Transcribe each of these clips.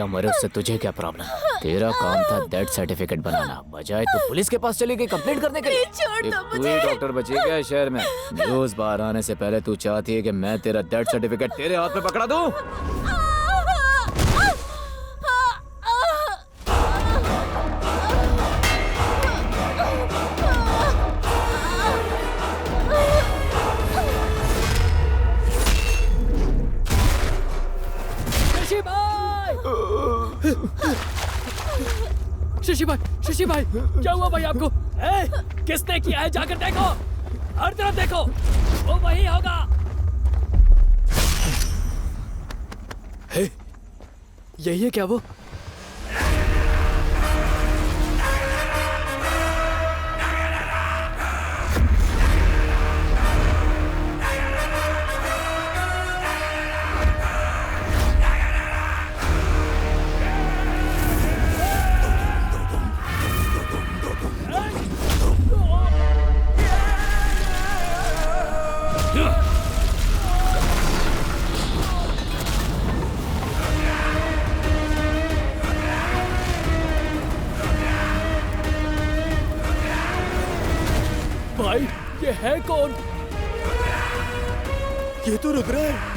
मरे उससे तुझे क्या प्रॉब्लम? तेरा काम था डेथ सर्टिफिकेट बनाना, बजाय तू पुलिस के पास चली गई कंप्लेंट करने के लिए। छोड़ दो तू मुझे। ही डॉक्टर बची क्या है शहर में? न्यूज़ बाहर आने से पहले तू चाहती है कि मैं तेरा डेथ सर्टिफिकेट तेरे हाथ में पकड़ा दूं? शशि भाई क्या हुआ भाई आपको? किसने किया है? जाकर देखो, हर तरफ देखो, वो वही होगा। यही है क्या वो? भाई ये है कौन? ये तो रुद्र है।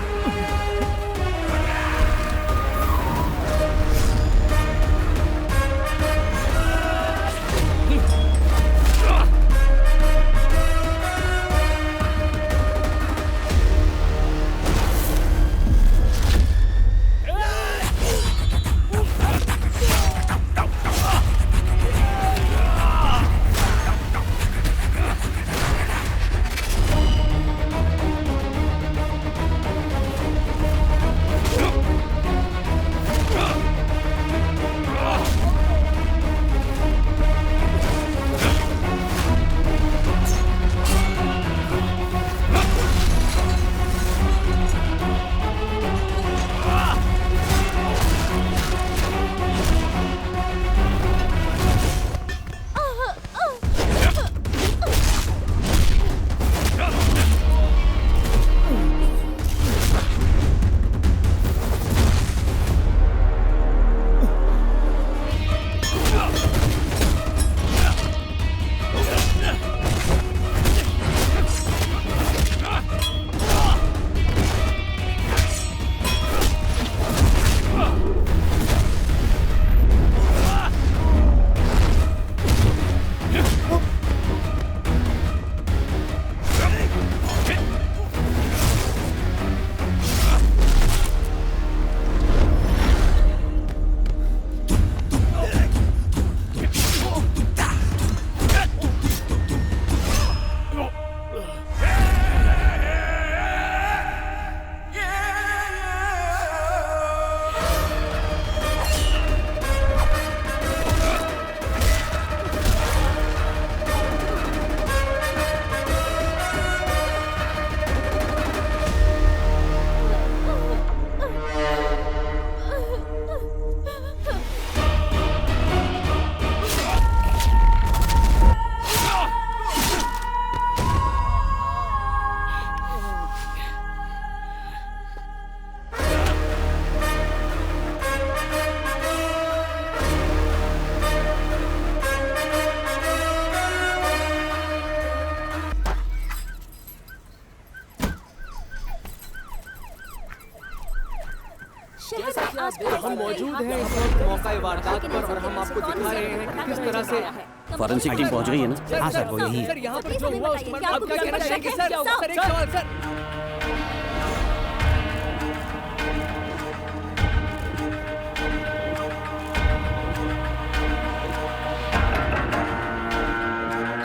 हम मौजूद हैं इस वक्त मौका वारदात पर और हम आपको दिखा रहे हैं कि किस तरह से फॉरेंसिक टीम पहुंच गई है ना? हाँ सर, वो यही है। सर यहाँ पर जो हुआ उसके बारे में आप क्या कहना चाहेंगे सर? सर एक सवाल सर।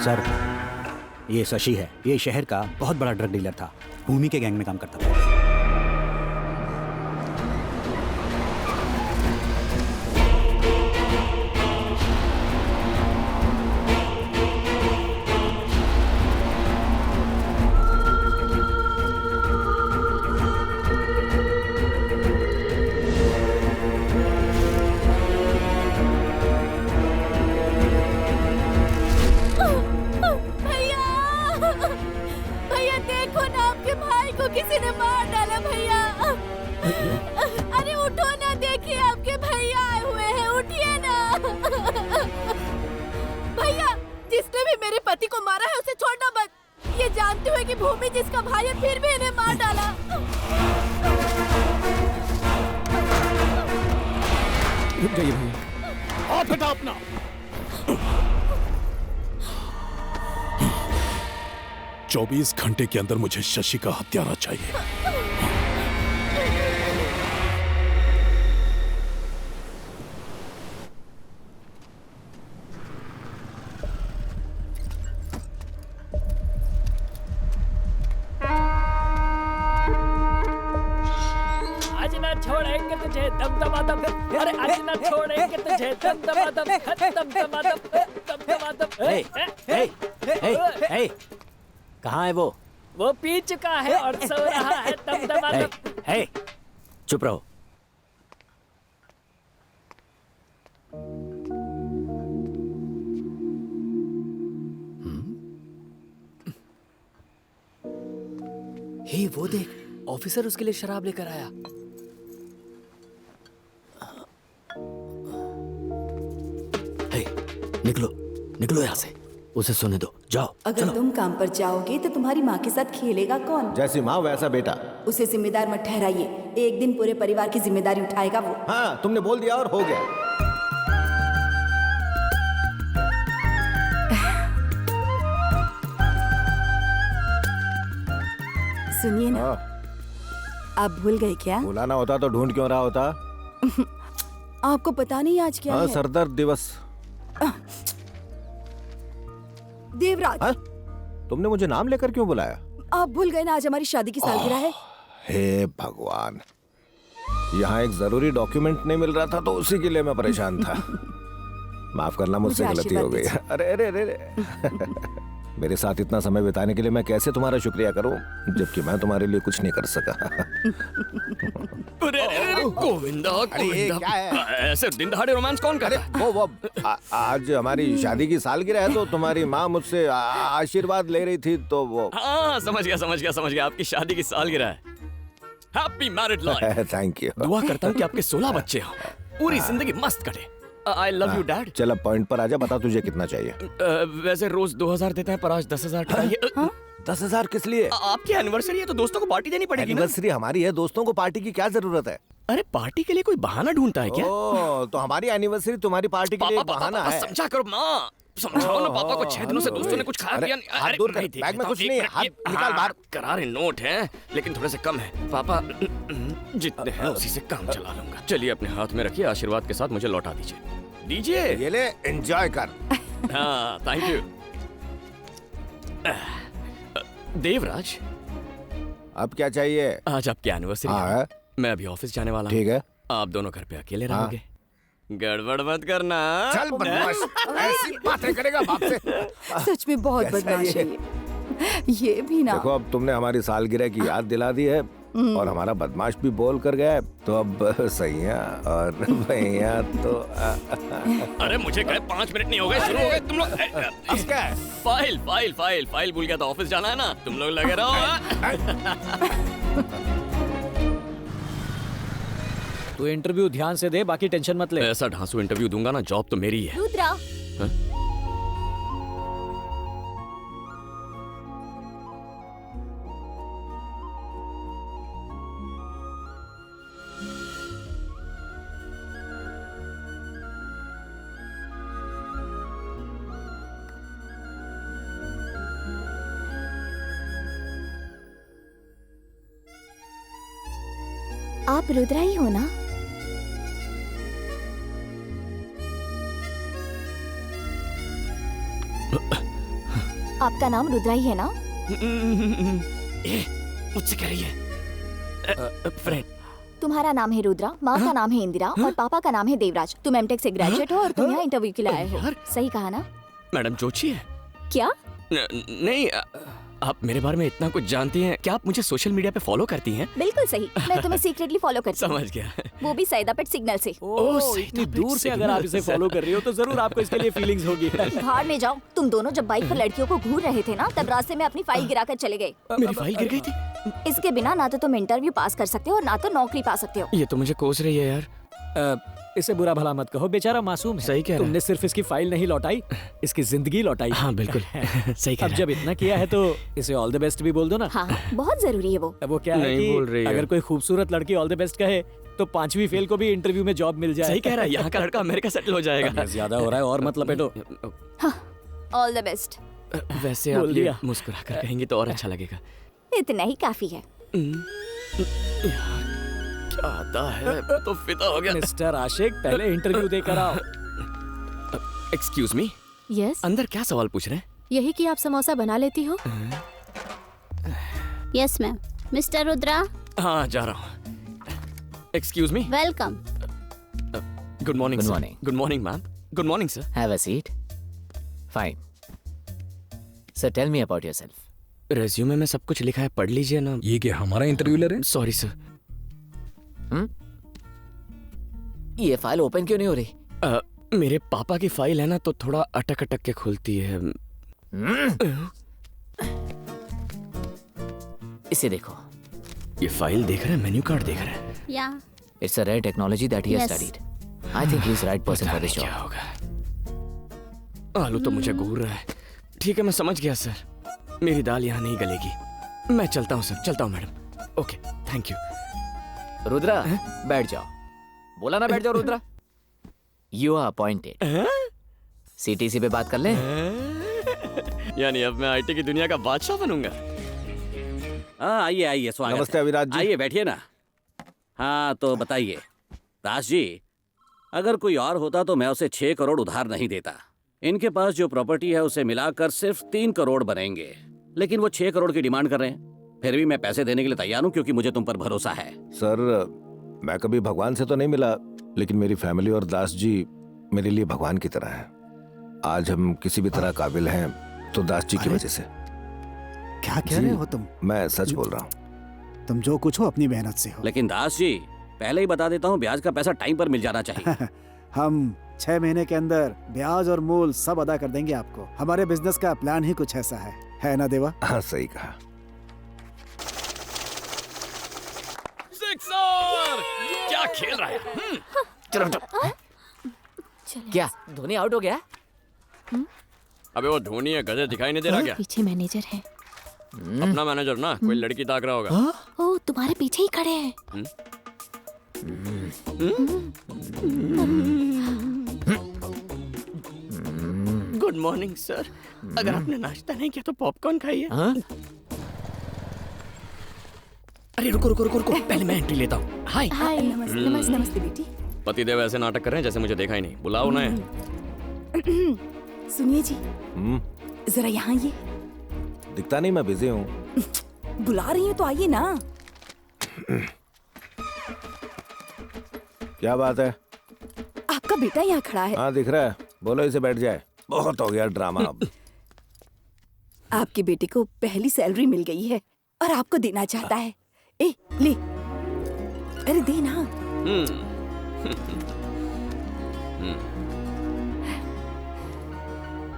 सर ये शशि है, ये शहर का बहुत बड़ा ड्रग डीलर था, भूमि के गैंग में काम करता था। किसी ने मार भी मेरे पति को मारा है उसे छोड़ना मत। ये जानते हुए कि भूमि जिसका भाई है फिर भी इन्हें मार डाला। रुक जाइए भैया, हाथ हटा अपना। चौबीस घंटे के अंदर मुझे शशि का हत्यारा चाहिए। आज ना छोड़ेंगे तुझे दमदमादम, अरे आज ना छोड़ेंगे तुझे दमदमादम, दमदमादम, दमदमादम। हे, हे, हे, हे, कहाँ है वो? वो पी चुका है और सो रहा है दमदमादम। हे, चुप रहो। हे वो देख, ऑफिसर उसके लिए शराब लेकर आया। हे, निकलो, निकलो यहाँ से। उसे सोने दो, जाओ। अगर तुम काम पर जाओगे तो तुम्हारी माँ के साथ खेलेगा कौन? जैसी माँ वैसा बेटा। उसे जिम्मेदार मत ठहराइए, एक दिन पूरे परिवार की जिम्मेदारी उठाएगा वो। हाँ, तुमने बोल दिया और हो गया। सुनिए ना, आप भूल गए क्या? बुलाना होता तो ढूंढ क्यों रहा होता? आपको पता नहीं आज क्या हाँ, है? सरदर्द दिवस। देवराज, हाँ? तुमने मुझे नाम लेकर क्यों बुलाया? आप भूल गए ना आज हमारी शादी की सालगिरह है। हे भगवान, यहाँ एक जरूरी डॉक्यूमेंट नहीं मिल रहा था तो उसी के लिए मैं परेशान था। माफ करना, मुझसे मुझे गलती हो गई। आशीर्वाद अरे अरे अरे अरे। मेरे साथ इतना समय बिताने के लिए मैं कैसे तुम्हारा शुक्रिया करूं, जबकि मैं तुम्हारे लिए कुछ नहीं कर सका। अरे गोविंदा, ये क्या है? ऐसे दिन दहाड़े रोमांस कौन करे? वो आज हमारी शादी की सालगिरह है तो तुम्हारी माँ मुझसे आशीर्वाद ले रही थी तो वो। हाँ, समझ गया, आपकी शादी की सालगिरह है। Happy married life. Thank you. दुआ करता हूँ कि आपके 16 बच्चे हों, पूरी जिंदगी मस्त कटे। आई लव यू डैड। चल अब पॉइंट पर आजा, बता तुझे कितना चाहिए? वैसे रोज 2000 देते हैं पर आज 10,000 चाहिए। 10,000 किस लिए? आपकी एनिवर्सरी है तो दोस्तों को पार्टी देनी पड़ेगी ना? एनिवर्सरी हमारी है, दोस्तों को पार्टी की क्या जरूरत है? अरे पार्टी के लिए कोई बहाना ढूंढता है क्या? ओ, तो हमारी एनिवर्सरी तुम्हारी पार्टी के लिए एक बहाना है। समझा करो माँ, समझाओ ना पापा को। 6 दिनों से दोस्तों ने कुछ खाया पिया नहीं। हाथ दूर कर, नहीं, बैग में कुछ एक नहीं है, मिनट, हाथ ये- निकाल बाहर। करारे नोट हैं लेकिन थोड़े से कम है पापा। जितने हैं उसी से काम चला लूंगा। चलिए अपने हाथ में रखिए, आशीर्वाद के साथ मुझे लौटा दीजिए। ये ले, एंजॉय कर। हाँ, थैंक यू। देवराज, अब क्या चाहिए? आज आपकी एनिवर्सरी हाँ है। है। मैं अभी ऑफिस जाने वाला हूँ। ठीक है। आप दोनों घर पे अकेले हाँ। रहोगे। गड़बड़ मत करना। चल बदमाश, ऐसी बातें करेगा बाप से। सच में बहुत कैसा बदमाश ये? है ये भी ना। देखो अब तुमने हमारी सालगिरह की याद दिला दी है और हमारा बदमाश भी बोल कर गया है, तो अब सैया और भैया तो अरे मुझे कहे 5 मिनट नहीं हो गए, शुरू हो गए तुम लोग। अब क्या है? फाइल भूल गया था, ऑफिस जाना है ना, तुम लोग लगे रहो। तू इंटरव्यू ध्यान से दे, बाकी टेंशन मत ले। ऐसा ढांसू इंटरव्यू दूंगा ना, जॉब तो मेरी है। रुद्रा, आप रुद्रा ही हो ना? आपका नाम रुद्रा ही है ना? मुझसे कह रही है फ्रेंड। तुम्हारा नाम है रुद्रा, माँ का नाम है इंदिरा और पापा का नाम है देवराज। तुम एमटेक से ग्रेजुएट हो और तुम यहाँ इंटरव्यू के लिए आए हो। सही कहा ना? मैडम जोशी है? क्या? नहीं, आप मेरे बारे में इतना कुछ जानती हैं। क्या आप मुझे सोशल मीडिया पे फॉलो करती हैं? बिल्कुल सही, मैं तुम्हें सीक्रेटली फॉलो करती हूँ। समझ गया। वो भी सैदापेट सिग्नल से। ओह, इतनी दूर से अगर आप इसे फॉलो कर रही हो तो जरूर आपको इसके लिए फीलिंग्स होगी। भाड़ में जाओ। तुम दोनों जब बाइक पर लड़कियों को घूर रहे थे ना, तब रास्ते में अपनी फाइल गिरा कर चले गए। मेरी फाइल गिर गई थी। इसके बिना ना तो तुम इंटरव्यू पास कर सकते हो और ना तो नौकरी पा सकते हो। ये तो मुझे कोस रही है यार। इसे बुरा भला मत कहो, बेचारा मासूम है। सही कह रहे तुमने सिर्फ इसकी फाइल नहीं लौटाई, इसकी जिंदगी लौटाई। हाँ बिल्कुल सही कह अब रहे जब इतना किया है तो इसे ऑल द बेस्ट भी बोल दो ना। हाँ बहुत जरूरी है वो। अब वो क्या है नहीं बोल रही कि है। अगर कोई खूबसूरत लड़की ऑल द बेस्ट कहे तो 5वीं फेल को भी इंटरव्यू में जॉब मिल जाए। सही कह रहा है, यहाँ का लड़का अमेरिका सेटल हो जाएगा। ज्यादा हो रहा है और मत लपेटो। All the best. वैसे आप बोल ये दिया। मुस्कुरा कर कहेंगे तो और अच्छा लगेगा। इतना ही काफी है। क्या आता है, तो फिदा हो गया। मिस्टर आशिक, पहले इंटरव्यू देकर आओ। एक्सक्यूज मी, यस, अंदर क्या सवाल पूछ रहे हैं? यही कि आप समोसा बना लेती हो। Yes ma'am. मिस्टर रुद्रा, हाँ जा रहा हूँ। Excuse me, welcome. Good morning. Good morning. Good morning ma'am. Good morning sir. Have a seat. Fine. Sir, tell me about yourself. Resume में सब कुछ लिखा है, पढ़ लीजिए ना। ये क्या हमारा इंटरव्यू ले रहे हैं? Sorry sir. ये फाइल ओपन क्यों नहीं हो रही? मेरे पापा की फाइल है ना, तो थोड़ा अटक अटक के खुलती है। इसे देखो। ये फाइल देख रहे हैं, मेन्यू कार्ड देख रहे हैं। या It's a rare technology that he has Yes. studied. I think he's the right person for this क्या job. होगा? आलू तो मुझे घूर रहा है। ठीक है, मैं समझ गया सर। मेरी दाल यहाँ नहीं गलेगी। मैं चलता हूँ सर, चलता हूँ madam. Okay, thank you. Rudra, बैठ जाओ। बोला ना बैठ जाओ Rudra. You are appointed. CTC पे बात कर ले। यानी अब मैं आईटी की दुनिया का बादशाह बनूंगा। हाँ आइए आइए, स्वागत नमस्ते है। अविराज जी। आइए बैठिए ना। हाँ तो बताइए दास जी, अगर कोई और होता तो मैं उसे 6 करोड़ उधार नहीं देता। इनके पास जो प्रॉपर्टी है उसे मिलाकर सिर्फ 3 करोड़ बनेंगे, लेकिन वो 6 करोड़ की डिमांड कर रहे हैं। फिर भी मैं पैसे देने के लिए तैयार हूँ क्योंकि मुझे तुम पर भरोसा है। सर, मैं कभी भगवान से तो नहीं मिला, लेकिन मेरी फैमिली और दास जी मेरे लिए भगवान की तरह हैं। आज हम किसी भी तरह काबिल हैं तो दास जी की वजह से। क्या कह रहे हो तुम? मैं सच बोल रहा हूँ। तुम जो कुछ हो अपनी मेहनत से हो। लेकिन दास जी, पहले ही बता देता हूँ, ब्याज का पैसा टाइम पर मिल जाना चाहिए। हम 6 महीने के अंदर ब्याज और मूल सब अदा कर देंगे आपको। हमारे बिजनेस का प्लान ही कुछ ऐसा है ना देवा? हाँ सही कहा। सिक्सर! क्या खेल रहा है? चलो चलो। क्या धोनी आउट हो गया? अबे वो धोनी है, गधे दिखाई नहीं दे रहा क्या? पीछे मैनेजर है। अपना मैनेजर ना, कोई लड़की ताक रहा होगा। ओ, तुम्हारे पीछे ही खड़े हैं। Good morning sir. अगर आपने नाश्ता नहीं किया तो पॉपकॉर्न खाइए। हाँ? अरे रुको रुको रुको रुको, पहले मैं एंट्री लेता हूँ। हाय। हाय, नमस्ते नमस्ते नमस्ते बेटी। पतिदेव ऐसे नाटक कर रहे हैं जैसे मुझे देखा ही नहीं। बुलाओ उन्हें। सुनिए जी, जरा यहाँ ये दिखता नहीं, मैं बिजी हूँ। बुला रही हूँ तो आइए ना। क्या बात है? आपका बेटा यहाँ खड़ा है। हाँ दिख रहा है, बोलो इसे बैठ जाए। बहुत हो गया ड्रामा अब। आपके बेटे को पहली सैलरी मिल गई है और आपको देना चाहता है। ए, ले। अरे दे ना।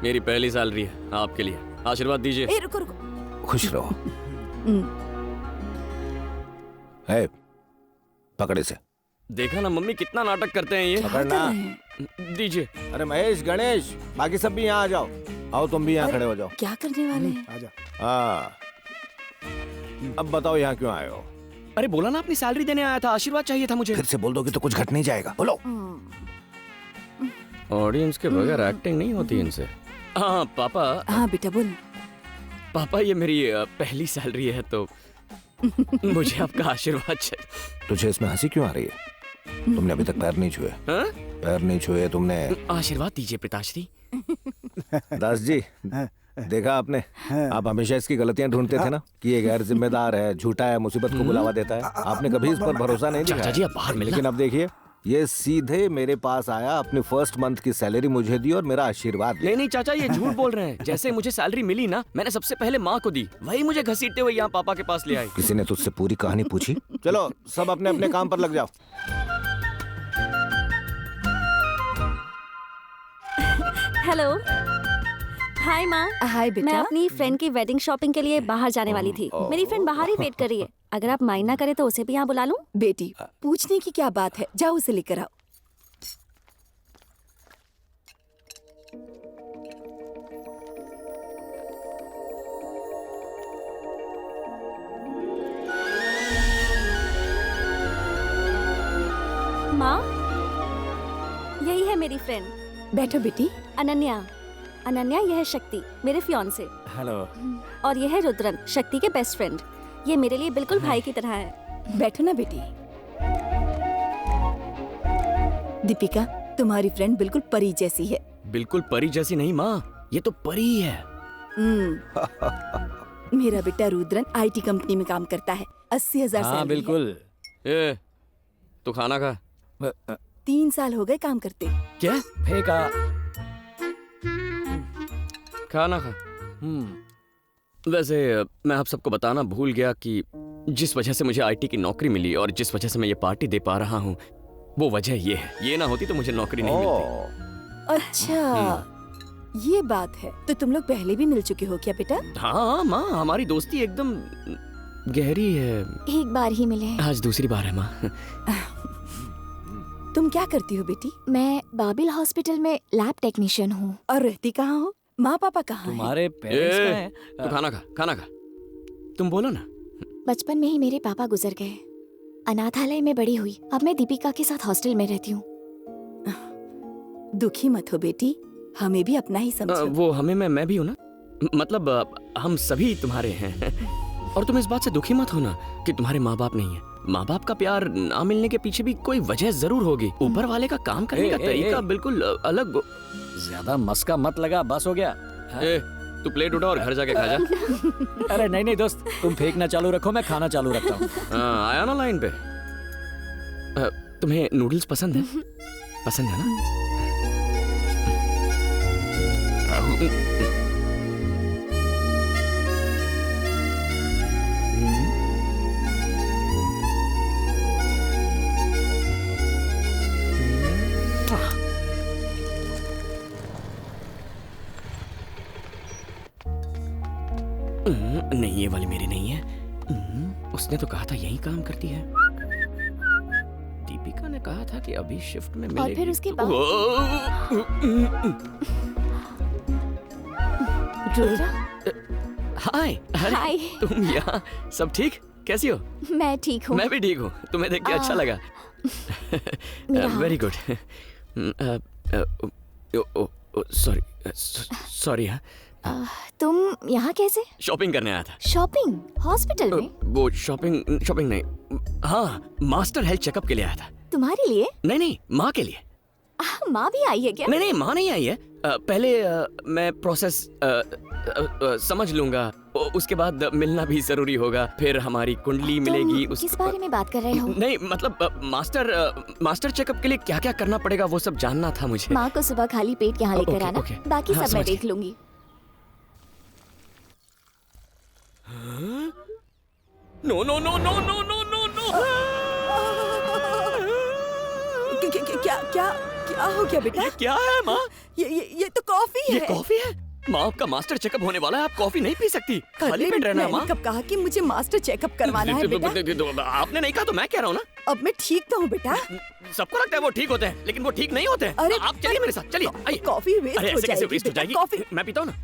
मेरी पहली सैलरी है, आपके लिए। आशीर्वाद दीजिए। ए, रुको रुको। खुश रहो। है, पकड़े से। देखा ना मम्मी, कितना नाटक करते हैं ये। पकड़ना। दीजिए। अरे महेश, गणेश, बाकी सब भी यहाँ आ जाओ। आओ तुम भी यहाँ खड़े हो जाओ। क्या करने वाले हैं? आजा। हाँ, अब बताओ यहाँ क्यों आए हो? अरे बोला ना, अपनी सैलरी देने आया था, आशीर्वाद चाहिए था मुझे। फिर से बोल दोगे तो कुछ घट नहीं जाएगा, बोलो। ऑडियंस के बगैर एक्टिंग नहीं होती इनसे। हाँ पापा। हाँ बेटा बोल। पापा, ये मेरी पहली सैलरी है तो मुझे आपका आशीर्वाद चाहिए। तुझे इसमें हंसी क्यों आ रही है? तुमने अभी तक पैर नहीं छुए। हाँ? पैर नहीं छुए तुमने। आशीर्वाद दीजिए पिताश्री। दास जी, देखा आपने, आप हमेशा इसकी गलतियां ढूंढते थे ना कि ये गैर जिम्मेदार है, झूठा है, मुसीबत को बुलावा देता है। आपने कभी इस पर भरोसा नहीं चाचा जी, दिखाया। आप बाहर मिलना। लेकिन अब देखिए, ये सीधे मेरे पास आया, अपनी फर्स्ट मंथ की सैलरी मुझे दी और मेरा आशीर्वाद दिया। नहीं नहीं चाचा, ये झूठ बोल रहे हैं। जैसे मुझे सैलरी मिली ना, मैंने सबसे पहले माँ को दी, वही मुझे घसीटते हुए यहाँ पापा के पास ले आई। किसी ने तुझसे पूरी कहानी पूछी? चलो सब अपने अपने काम पर लग जाओ। हेलो। हाय माँ। हाय मैं बेटा। अपनी फ्रेंड की वेडिंग शॉपिंग के लिए बाहर जाने वाली थी। मेरी फ्रेंड बाहर ही वेट कर रही है। अगर आप माइंड ना करे तो उसे भी यहाँ बुला लूं? बेटी, पूछने की क्या बात है, जाओ उसे लेकर आओ। यही है मेरी फ्रेंड बैठो बेटी। अनन्या। अनन्या, यह है शक्ति, मेरे फियांसे। हेलो। और यह है रुद्रन, शक्ति के बेस्ट फ्रेंड। ये मेरे लिए बिल्कुल भाई की तरह है। बैठो ना बेटी। दीपिका, तुम्हारी फ्रेंड बिल्कुल परी जैसी है। बिल्कुल परी जैसी नहीं माँ, ये तो परी ही है। मेरा बेटा रुद्रन आईटी कंपनी में काम करता है। 80,000 हाँ सैलरी है। बिल्कुल। ए, तू खाना खा। 3 साल हो गए काम करते। क्या? फेंका। खाना खा। वैसे मैं आप सबको बताना भूल गया कि जिस वजह से मुझे आईटी की नौकरी मिली और जिस वजह से मैं ये पार्टी दे पा रहा हूँ, वो वजह ये है। ये ना होती तो मुझे नौकरी नहीं मिलती। अच्छा, ये बात है। तो तुम लोग पहले भी मिल चुके हो क्या बेटा? हाँ माँ, हमारी दोस्ती एकदम गहरी है। एक बार ही मिले हैं। आज दूसरी बार है माँ। तुम क्या करती हो बेटी? मैं बाबिल हॉस्पिटल में लैब टेक्नीशियन हूँ। और रहती कहाँ हो? माँ पापा कहाँ हैं? तुम्हारे पेरेंट्स कहाँ हैं? तू खाना खा, खाना खा। तुम बोलो ना। बचपन में ही मेरे पापा गुजर गए। अनाथालय में बड़ी हुई। अब मैं दीपिका के साथ हॉस्टल में रहती हूँ। दुखी मत हो बेटी, हमें भी अपना ही समझो। वो हमें मैं भी हूँ ना, मतलब हम सभी तुम्हारे हैं। और तुम इस बात से दुखी मत होना कि तुम्हारे माँ बाप नहीं है। माँ बाप का प्यार ना मिलने के पीछे भी कोई वजह जरूर होगी। ऊपर वाले का काम करने का तरीका बिल्कुल अलग। ज्यादा मस्का मत लगा, बस हो गया। ए, तू प्लेट उठा और घर जाके खा जा। अरे नहीं नहीं दोस्त, तुम फेंकना चालू रखो, मैं खाना चालू रखता हूँ। आया ना लाइन पे। तुम्हें नूडल्स पसंद है? पसंद है ना? नहीं, ये वाली मेरी नहीं है। उसने तो कहा था यही काम करती है। दीपिका ने कहा था कि अभी शिफ्ट में मिलेगी। और फिर उसके बाद हाय। हाय। तुम यहाँ? सब ठीक? कैसी हो? मैं ठीक हूँ। मैं भी ठीक हूँ। तुम्हें देख के अच्छा लगा। Very good. सॉरी। तुम यहाँ कैसे? शॉपिंग करने आया था। शॉपिंग? हॉस्पिटल में? वो शॉपिंग नहीं, हाँ, मास्टर हेल्थ चेकअप के लिए आया था। तुम्हारे लिए? नहीं, माँ के लिए। माँ भी आई है क्या? नहीं, माँ नहीं आई है। पहले मैं प्रोसेस समझ लूंगा, उसके बाद मिलना भी जरूरी होगा। फिर हमारी कुंडली मिलेगी। किस बारे में बात कर रहे हो? नहीं, मतलब मास्टर चेकअप के लिए क्या क्या करना पड़ेगा वो सब जानना था मुझे। माँ को सुबह खाली पेट यहाँ लेकर आना। बाकी सब मैं देख लूंगी। No no no no no no no no. क्या हो गया बेटा? ये क्या है माँ? ये तो कॉफी है। ये कॉफी है? माँ, आपका मास्टर चेकअप होने वाला है, आप कॉफी नहीं पी सकती। खाली पेट रहना माँ। कब कहा कि मुझे मास्टर चेकअप करवाना है बेटा? आपने नहीं कहा तो मैं कह रहा हूँ ना। अब मैं ठीक तो हूँ बेटा। सबको लगता है वो ठीक होते हैं, लेकिन वो ठीक नहीं होते हैं। अरे आप चलिए मेरे साथ, चलिए। आइए। कॉफी वेस्ट अरे हो ऐसे कैसे जाएगी वेस्ट हो जाएगी? कॉफी मैं पीता हूँ ना।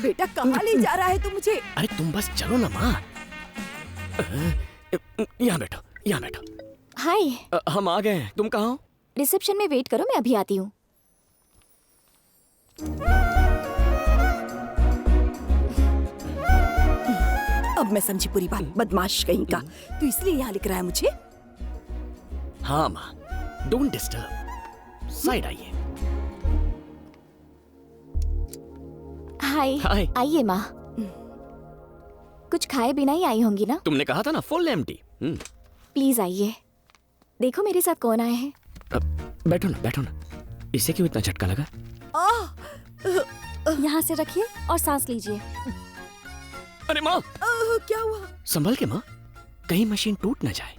बेटा कहाँ ले जा रहा है तू मुझे? अरे तुम बस चलो ना माँ। यहाँ बैठो, यहाँ बैठो। हाय। हम आ गए हैं, तुम कहाँ हो? रिसेप्शन में वेट करो, मैं अभी आती हूँ। अब मैं समझी पूरी बात। बदमाश कहीं का। तू इसलिए यहाँ लिख रहा है मुझे? हाँ माँ, डोंट डिस्टर्ब। साइड आइए। हाय। हाय। आइए माँ। कुछ खाए बिना ही आई होंगी ना? तुमने कहा था ना फुल एम्प्टी। प्लीज आइए। देखो मेरे साथ कौन आए हैं। बैठो ना, बैठो ना। इसे क्यों इतना झटका लगा? यहाँ से रखिए और सांस लीजिए। अरे माँ, क्या हुआ? संभल के माँ, कहीं मशीन टूट ना जाए।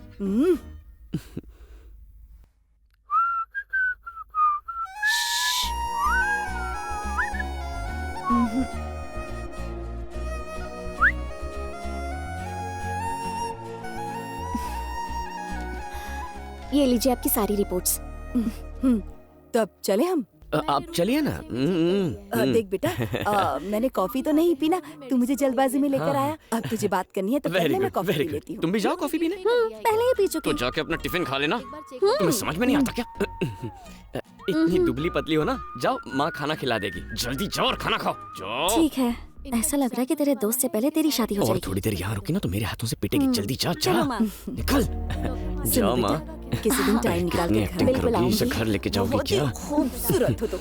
ये लीजिए आपकी सारी रिपोर्ट्स। तब चले हम। आप चलिए ना। देख बेटा, मैंने कॉफी तो नहीं पीना, तू मुझे जल्दबाजी में लेकर आया। अब तुझे बात करनी है तो पहले मैं कॉफी पी लेती हूँ। तुम भी जाओ कॉफी पीने। पहले ही पी चुकी तो जाके अपना टिफिन खा लेना। तुम्हें समझ में नहीं आता क्या? इतनी दुबली पतली हो ना, जाओ माँ खाना खिला देगी। जल्दी जाओ और खाना खाओ, जाओ। ठीक है, ऐसा लग रहा है कि तेरे दोस्त से पहले तेरी शादी हो और जाएगी। थोड़ी देर यहाँ रुकी ना तो मेरे हाथों से पिटेगी। जल्दी जा, जा, चलो माँ। निकल। जाओ माँ। किसी दिन टाइम निकाल कितनी के एक्टिंग घर करोगी, इसे घर लेके जाओगी बहुत ही क्या? खूबसूरत हो तुम।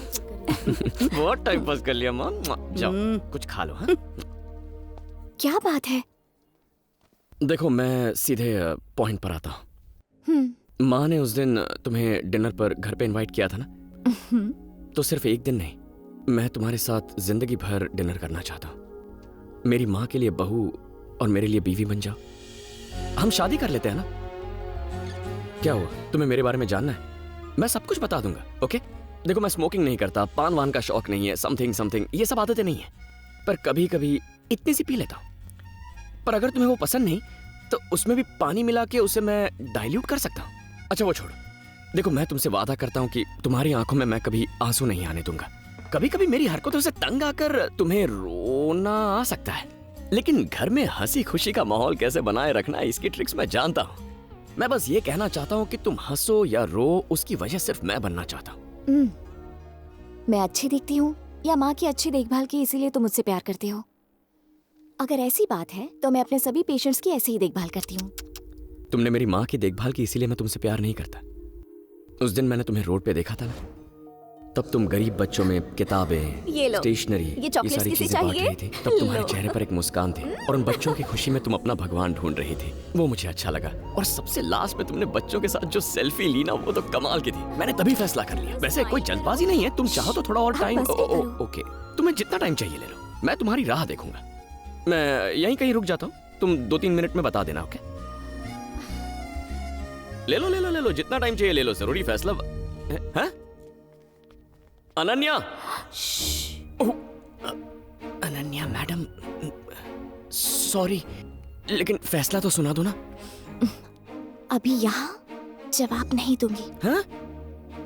बहुत टाइम पास कर लिया माँ। जाओ कुछ खा लो। हाँ? क्या बात है? देखो मैं सीधे पॉइंट पर आता हूँ। माँ ने उस दिन तुम्हें डिनर पर घर पे इनवाइट किया था ना, तो सिर्फ एक दिन नहीं, मैं तुम्हारे साथ जिंदगी भर डिनर करना चाहता हूँ। मेरी माँ के लिए बहू और मेरे लिए बीवी बन जाओ। हम शादी कर लेते हैं ना? क्या हुआ, तुम्हें मेरे बारे में जानना है? मैं सब कुछ बता दूंगा, ओके? देखो मैं स्मोकिंग नहीं करता, पान वान का शौक नहीं है, समथिंग समथिंग ये सब आदतें नहीं है, पर कभी कभी इतनी सी पी लेता हूँ। पर अगर तुम्हें वो पसंद नहीं तो उसमें भी पानी मिला के उसे मैं डाइल्यूट कर सकता हूँ। अच्छा वो छोड़ो, देखो मैं तुमसे वादा करता हूँ कि तुम्हारी आंखों में मैं कभी आंसू नहीं आने दूंगा। कभी कभी मेरी हरकतों से तंग आकर तुम्हें रोना आ सकता है, लेकिन घर में हंसी खुशी का माहौल कैसे बनाए रखना है इसकी ट्रिक्स मैं जानता हूँ। मैं बस ये कहना चाहता हूँ कि तुम हंसो या रो उसकी वजह सिर्फ मैं बनना चाहता हूँ। मैं अच्छी दिखती हूँ या माँ की अच्छी देखभाल की इसीलिए तुम मुझसे प्यार करते हो? अगर ऐसी बात है तो मैं अपने सभी पेशेंट्स की ऐसी ही देखभाल करती हूँ। तुमने मेरी माँ की देखभाल की इसीलिए मैं तुमसे प्यार नहीं करता। उस दिन मैंने तुम्हें रोड पे देखा था ना, तब तुम गरीब बच्चों में किताबें, ये लो, स्टेशनरी, ये ये चॉकलेट्स सारी किसे चीजें बांट चाहिए? रही थी। तब तुम्हारे चेहरे पर एक मुस्कान थी और उन बच्चों की खुशी में तुम अपना भगवान ढूंढ रही थी। वो मुझे अच्छा लगा। और सबसे लास्ट में तुमने बच्चों के साथ जो सेल्फी ली ना, वो तो कमाल की थी। मैंने तभी फैसला कर लिया। वैसे कोई जल्दबाजी नहीं है, तुम चाहो तो थोड़ा और टाइम। ओके, तुम्हें जितना टाइम चाहिए ले लो, मैं तुम्हारी राह देखूंगा। मैं यहीं कहीं रुक जाता हूँ, तुम 2-3 मिनट में बता देना, ओके? ले लो ले लो ले लो, जितना टाइम चाहिए ले लो, जरूरी फैसला है। अनन्या, अनन्या मैडम, सॉरी, लेकिन फैसला तो सुना दो ना। अभी यहाँ जवाब नहीं दूंगी। हाँ?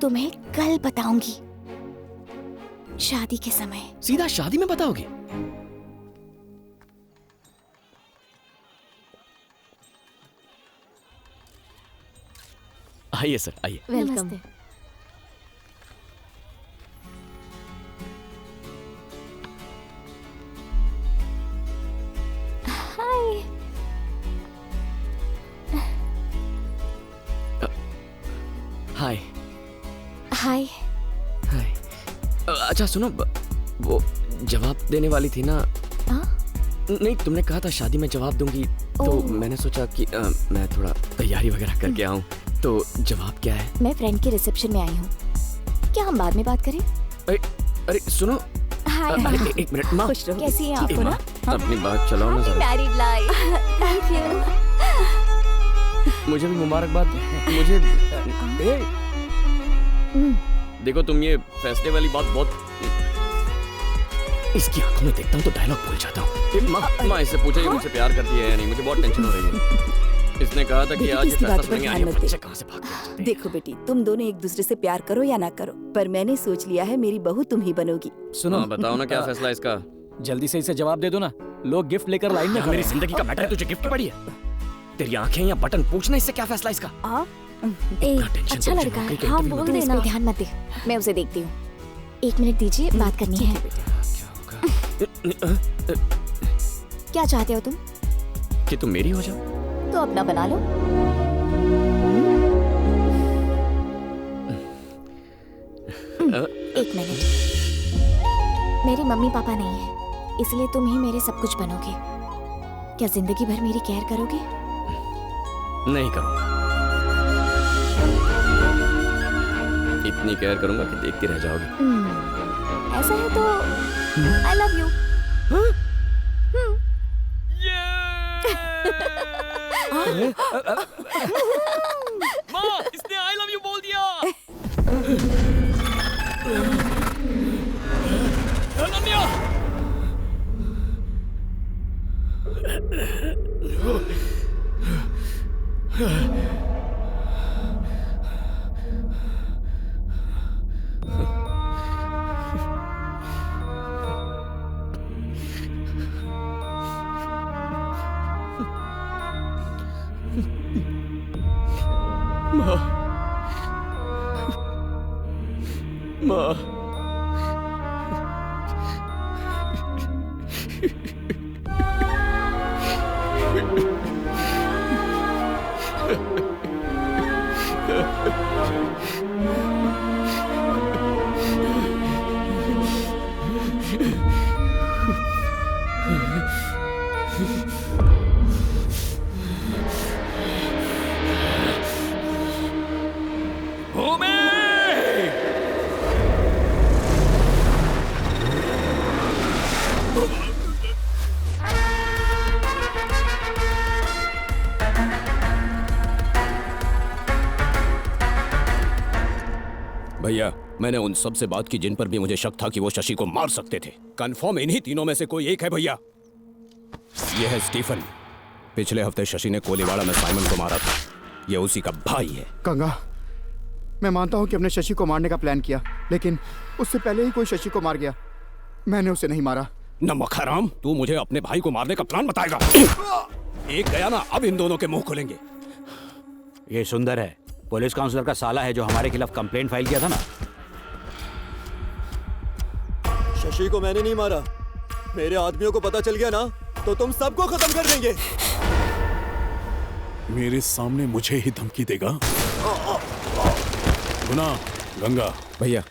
तुम्हें कल बताऊंगी, शादी के समय। सीधा शादी में बताओगे? आइए सर, आइए। वेलकम। हाय। हाय। हाय। हाय। अच्छा सुनो, वो जवाब देने वाली थी ना? हाँ? नहीं, तुमने कहा था शादी में जवाब दूंगी, तो मैंने सोचा कि मैं थोड़ा तैयारी वगैरह करके आऊं। तो जवाब क्या है? मैं फ्रेंड के रिसेप्शन में आई हूँ, क्या हम बाद में बात करें? अरे सुनो, हाय। एक मिनट माँ। कैसी हैं आप? माँ, अपनी बात चलाओ ना जरा। Married life. Thank you. मुझे भी मुबारकबाद। मुझे देखो, तुम ये फैसले वाली बात बहुत, इसकी आंखों में देखता हूँ तो डायलॉग भूल जाता हूँ। माँ इससे पूछो ये मुझसे प्यार करती है या नहीं, मुझे बहुत टेंशन हो रही है। इसने कहा था कि आज ये फैसला सुनेंगे। आइए, बच्चे कहाँ से भाग गए? देखो बेटी, तुम दोनों एक दूसरे से प्यार करो या ना करो, पर मैंने सोच लिया है मेरी बहू तुम ही बनोगी। सुनो, बताओ ना क्या फैसला है इसका। जल्दी से इसे जवाब दे दो ना, लोग गिफ्ट लेकर लाइन में खड़े मेरी हैं। जिंदगी का मैटर है, तुझे गिफ्ट की पड़ी है? तेरी आंखें या बटन पूछना इससे क्या फैसला इसका? अच्छा लड़का है, हाँ बोल देना। इस पे ध्यान मत दे, मैं उसे देखती हूँ। 1 मिनट दीजिए, बात करनी है। क्या चाहते हो तुम? कि तुम मेरी हो जाओ। तो अपना बना लो। एक मिनट, मेरे मम्मी पापा नहीं है, इसलिए तुम ही मेरे सब कुछ बनोगे। क्या जिंदगी भर मेरी केयर करोगे? नहीं करूंगा। इतनी केयर करूंगा कि देखती रह जाओगी। ऐसा है तो आई लव यू। माँ, इसने आई लव यू बोल दिया। अनन्या! माँ। भैया, मैंने उन सब से बात की जिन पर भी मुझे शक था कि वो शशि को मार सकते थे। कंफर्म इन्हीं तीनों में से कोई एक है भैया। ये है स्टीफन। पिछले हफ्ते शशि ने कोलीवाड़ा में साइमन को मारा था। ये उसी का भाई है। गंगा, मैं मानता हूँ कि हमने शशि को मारने का प्लान किया, लेकिन उससे पहले ही कोई शशि को मार गया। मैंने उसे नहीं मारा। नमक हराम, तू मुझे अपने भाई को मारने का प्लान बताएगा? एक गया ना, अब इन दोनों के मुंह खुलेंगे। ये सुंदर है, पुलिस काउंसलर का साला है जो हमारे खिलाफ कंप्लेंट फाइल किया था ना। शशि को मैंने नहीं मारा। मेरे आदमियों को पता चल गया ना तो तुम सबको खत्म कर देंगे। मेरे सामने मुझे ही धमकी देगा? गुना, गंगा भैया,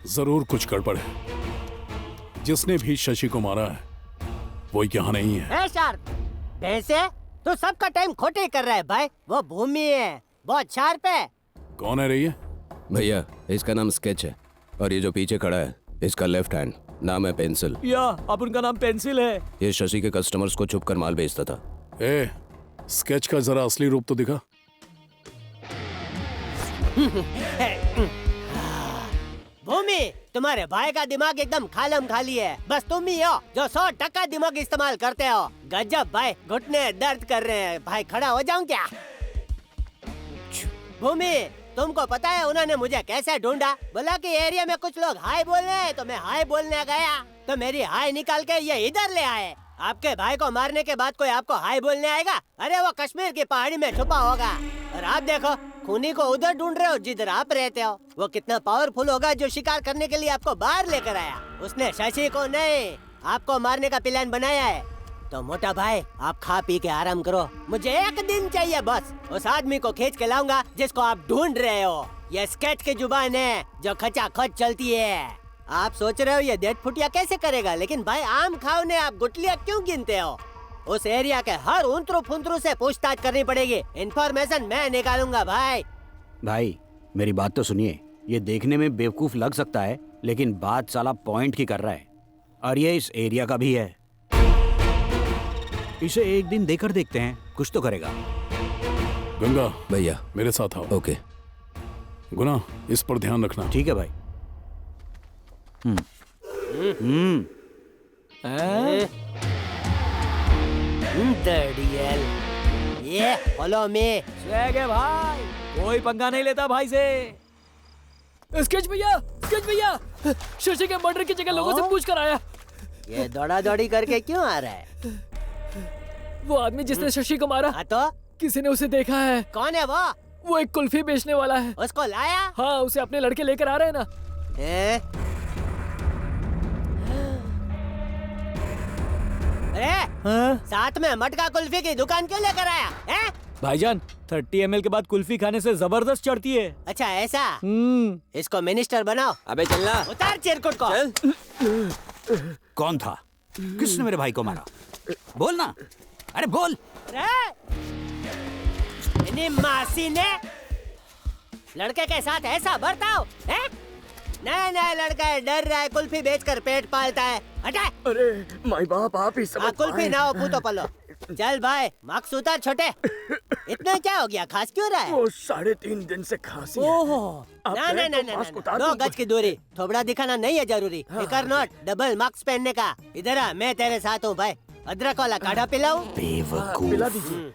जरूर कुछ गड़बड़ है। जिसने भी शशि को मारा है वो यहाँ नहीं है। भैंसे, तो सबका टाइम खोटे कर रहा है भाई। वो भूमि है, बहुत शार्प है। कौन है रही है? भैया, इसका नाम स्केच है और ये जो पीछे खड़ा है इसका लेफ्ट हैंड, नाम है पेंसिल। या अब उनका नाम पेंसिल है। ये शशि के कस्टमर्स को छुपकर माल बेचता था। ए, स्केच का जरा असली रूप तो दिखा। भूमि, तुम्हारे भाई का दिमाग एकदम खालम खाली है। बस तुम ही हो जो 100% दिमाग इस्तेमाल करते हो। गजब भाई, घुटने दर्द कर रहे हैं भाई। खड़ा हो जाऊं क्या? भूमि, तुमको पता है उन्होंने मुझे कैसे ढूंढा? बोला कि एरिया में कुछ लोग हाय बोलने हैं, तो मैं हाय बोलने गया तो मेरी हाय निकाल के ये इधर ले आए। आपके भाई को मारने के बाद कोई आपको हाय बोलने आएगा? अरे वो कश्मीर की पहाड़ी में छुपा होगा। और आप देखो, खूनी को उधर ढूंढ रहे हो जिधर आप रहते हो। वो कितना पावरफुल होगा जो शिकार करने के लिए आपको बाहर लेकर आया। उसने शशि को नहीं, आपको मारने का प्लान बनाया है। तो मोटा भाई, आप खा पी के आराम करो। मुझे एक दिन चाहिए बस। उस आदमी को खींच के लाऊंगा जिसको आप ढूंढ रहे हो। ये स्केच की जुबान है जो खचाखच चलती है। आप सोच रहे हो ये डेढ़ फुटिया कैसे करेगा, लेकिन भाई आम खाओ ने आप गुटलियां क्यों गिनते हो? उस एरिया के हर उंतरू फुंतरू से पूछताछ करनी पड़ेगी। इन्फॉर्मेशन मैं निकालूंगा भाई। भाई, मेरी बात तो सुनिए। ये देखने में बेवकूफ लग सकता है, लेकिन बात साला पॉइंट की कर रहा है। और ये इस एरिया का भी है। इसे एक दिन देकर देखते हैं, कुछ तो करेगा। गंगा भैया, मेरे साथ आओ। ओके। गुना, इस पर ध्यान रखना। ठीक है भाई। ये फॉलो मी। स्वैग है भाई, कोई पंगा नहीं लेता भाई से। स्केच भैया, स्केच भैया, शशि के मर्डर की जगह लोगों से पूछ कर आया। ये दौड़ा दौड़ी करके क्यों आ रहा है? वो आदमी जिसने शशि को मारा, तो किसी ने उसे देखा है। कौन है वो? वो एक कुल्फी बेचने वाला है। उसको लाया? हाँ, उसे अपने लड़के लेकर आ रहे हैं ना। साथ में मटका कुल्फी की दुकान क्यों लेकर आया है? भाईजान, 30 ml के बाद कुल्फी खाने से जबरदस्त चढ़ती है। अच्छा ऐसा? इसको मिनिस्टर बनाओ। अबे चलना। उतार चिरकुट को। कौन था? किसने मेरे भाई को मारा? बोल ना, अरे बोल। मासी ने लड़के के साथ ऐसा बर्ताव है? नया नया लड़का है, डर रहा है, कुल्फी बेचकर पेट पालता है। हटा। अरे माई बाप, आप ही समझ कुल्फी ना हो पूतो पलो। चल भाई, मार्क्स उतार छोटे। इतना क्या हो गया, खास क्यों रहा है? वो 3.5 दिन से खांसी है। ओहो, ना ना ना ना, 2 गज की दूरी। थोबड़ा दिखाना नहीं है जरूरी। फिकर नोट, डबल मार्क्स पहनने का। इधर आ, मैं तेरे साथ हूँ भाई। अदरक वाला काढ़ा पिलाऊं? बेवकूफ। पिला दीजिए।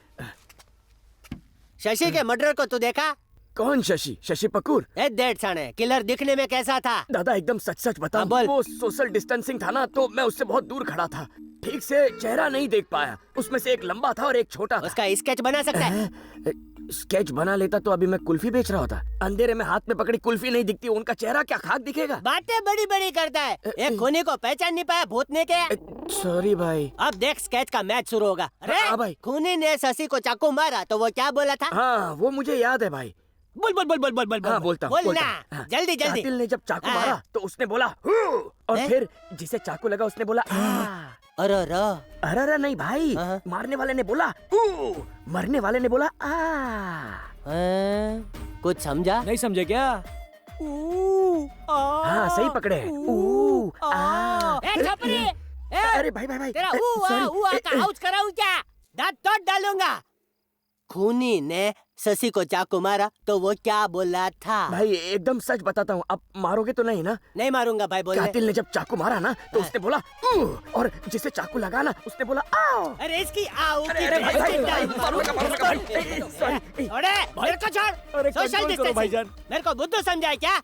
शशि के मर्डर को तू देखा? कौन शशि? शशि पकूर? डेढ़ साढ़े किलर दिखने में कैसा था? दादा एकदम सच सच बता। वो सोशल डिस्टेंसिंग था ना, तो मैं उससे बहुत दूर खड़ा था, ठीक से चेहरा नहीं देख पाया। उसमें से एक लंबा था और एक छोटा था। उसका स्केच बना सकता है? स्केच बना लेता तो अभी मैं कुल्फी बेच रहा होता। अंधेरे में हाथ में पकड़ी कुल्फी नहीं दिखती, उनका चेहरा क्या खाक दिखेगा? बातें बड़ी बड़ी करता है, एक खूनी को पहचान नहीं पाया भूतने के। सॉरी भाई। अब देख स्केच का मैच शुरू होगा। अरे हाँ भाई। खूनी ने शशि को चाकू मारा तो वो क्या बोला था? हाँ वो मुझे याद है भाई। बोल बोल बोल बोल बोल बोल हाँ, बोलता हूँ, बोलना हाँ। जल्दी जल्दी। कातिल ने जब चाकू हाँ। मारा तो उसने बोला "हू", और फिर जिसे चाकू लगा उसने बोला अरे अरे नहीं भाई, मारने वाले ने बोला "ऊ", मरने वाले ने बोला आ। कुछ समझा? नहीं समझे क्या? हाँ सही पकड़े। ऊ आ। ए छपरी, अरे भाई भाई भाई, तेरा हुआ का हाउस कराऊं क्या? दांत तोड़ डालूंगा। खूनी ने शशि को चाकू मारा तो वो क्या बोला था? भाई एकदम सच बताता हूँ, अब मारोगे तो नहीं ना? नहीं मारूंगा भाई, बोल। कातिल ने जब चाकू मारा ना तो उसने बोला "ऊ", और जिसे चाकू लगा ना उसने बोला आओ। अरे इसकी आओ की अरे भाई, भाई, भाई, मेरे को छोड़। Social distancing. मेरे को बुद्धू समझाए क्या?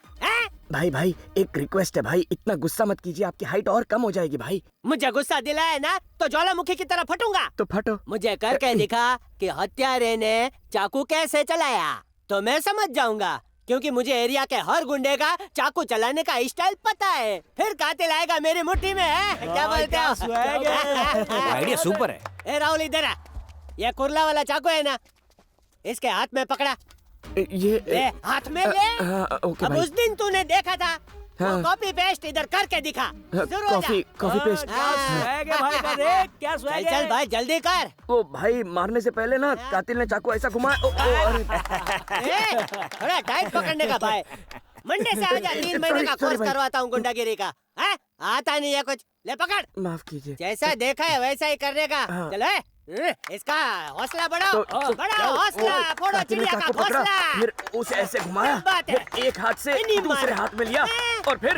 भाई एक रिक्वेस्ट है भाई, इतना गुस्सा मत कीजिए, आपकी हाइट और कम हो जाएगी भाई। मुझे गुस्सा दिलाया ना तो ज्वालामुखी की तरह फटूंगा। तो फटो। मुझे करके दिखा कि हत्यारे ने चाकू कैसे चलाया तो मैं समझ जाऊंगा, क्योंकि मुझे एरिया के हर गुंडे का चाकू चलाने का स्टाइल पता है। फिर कातिल आएगा मेरी मुट्ठी में, क्या बोलते हो? आइडिया सुपर है। ए राहुल इधर आ, ये कुर्ला वाला चाकू है ना, इसके हाथ में पकड़ा। ये हाथ में ले। ओके अब भाई। उस दिन तूने देखा था, हाँ। कॉपी पेस्ट इधर करके दिखा। Copy paste. क्या स्वैग है? चल भाई जल्दी कर। ओ भाई मारने से पहले ना कातिल ने चाकू ऐसा घुमाया। थोड़ा टाइट पकड़ने का भाई। मंडे से आजा, 3 महीने का कोर्स करवाता हूँ गुंडागिरी का। आता नहीं है कुछ, ले पकड़। माफ कीजिए। जैसा देखा है वैसा ही करने का। चलो इसका हौसला बढ़ाओ, बढ़ाओ हौसला, फोड़ो चिड़िया का हौसला। फिर उसे ऐसे घुमाया, फिर एक हाथ से दूसरे हाथ में लिया और फिर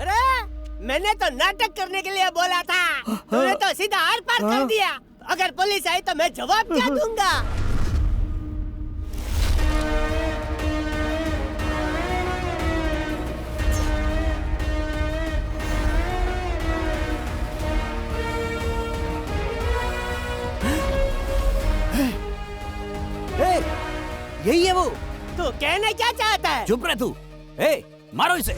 अरे मैंने तो नाटक करने के लिए बोला था, तूने तो सीधा आर पार कर दिया। अगर पुलिस आई तो मैं जवाब क्या दूंगा? यही है वो। तू कहना क्या चाहता है? चुप रह तू। मारो इसे।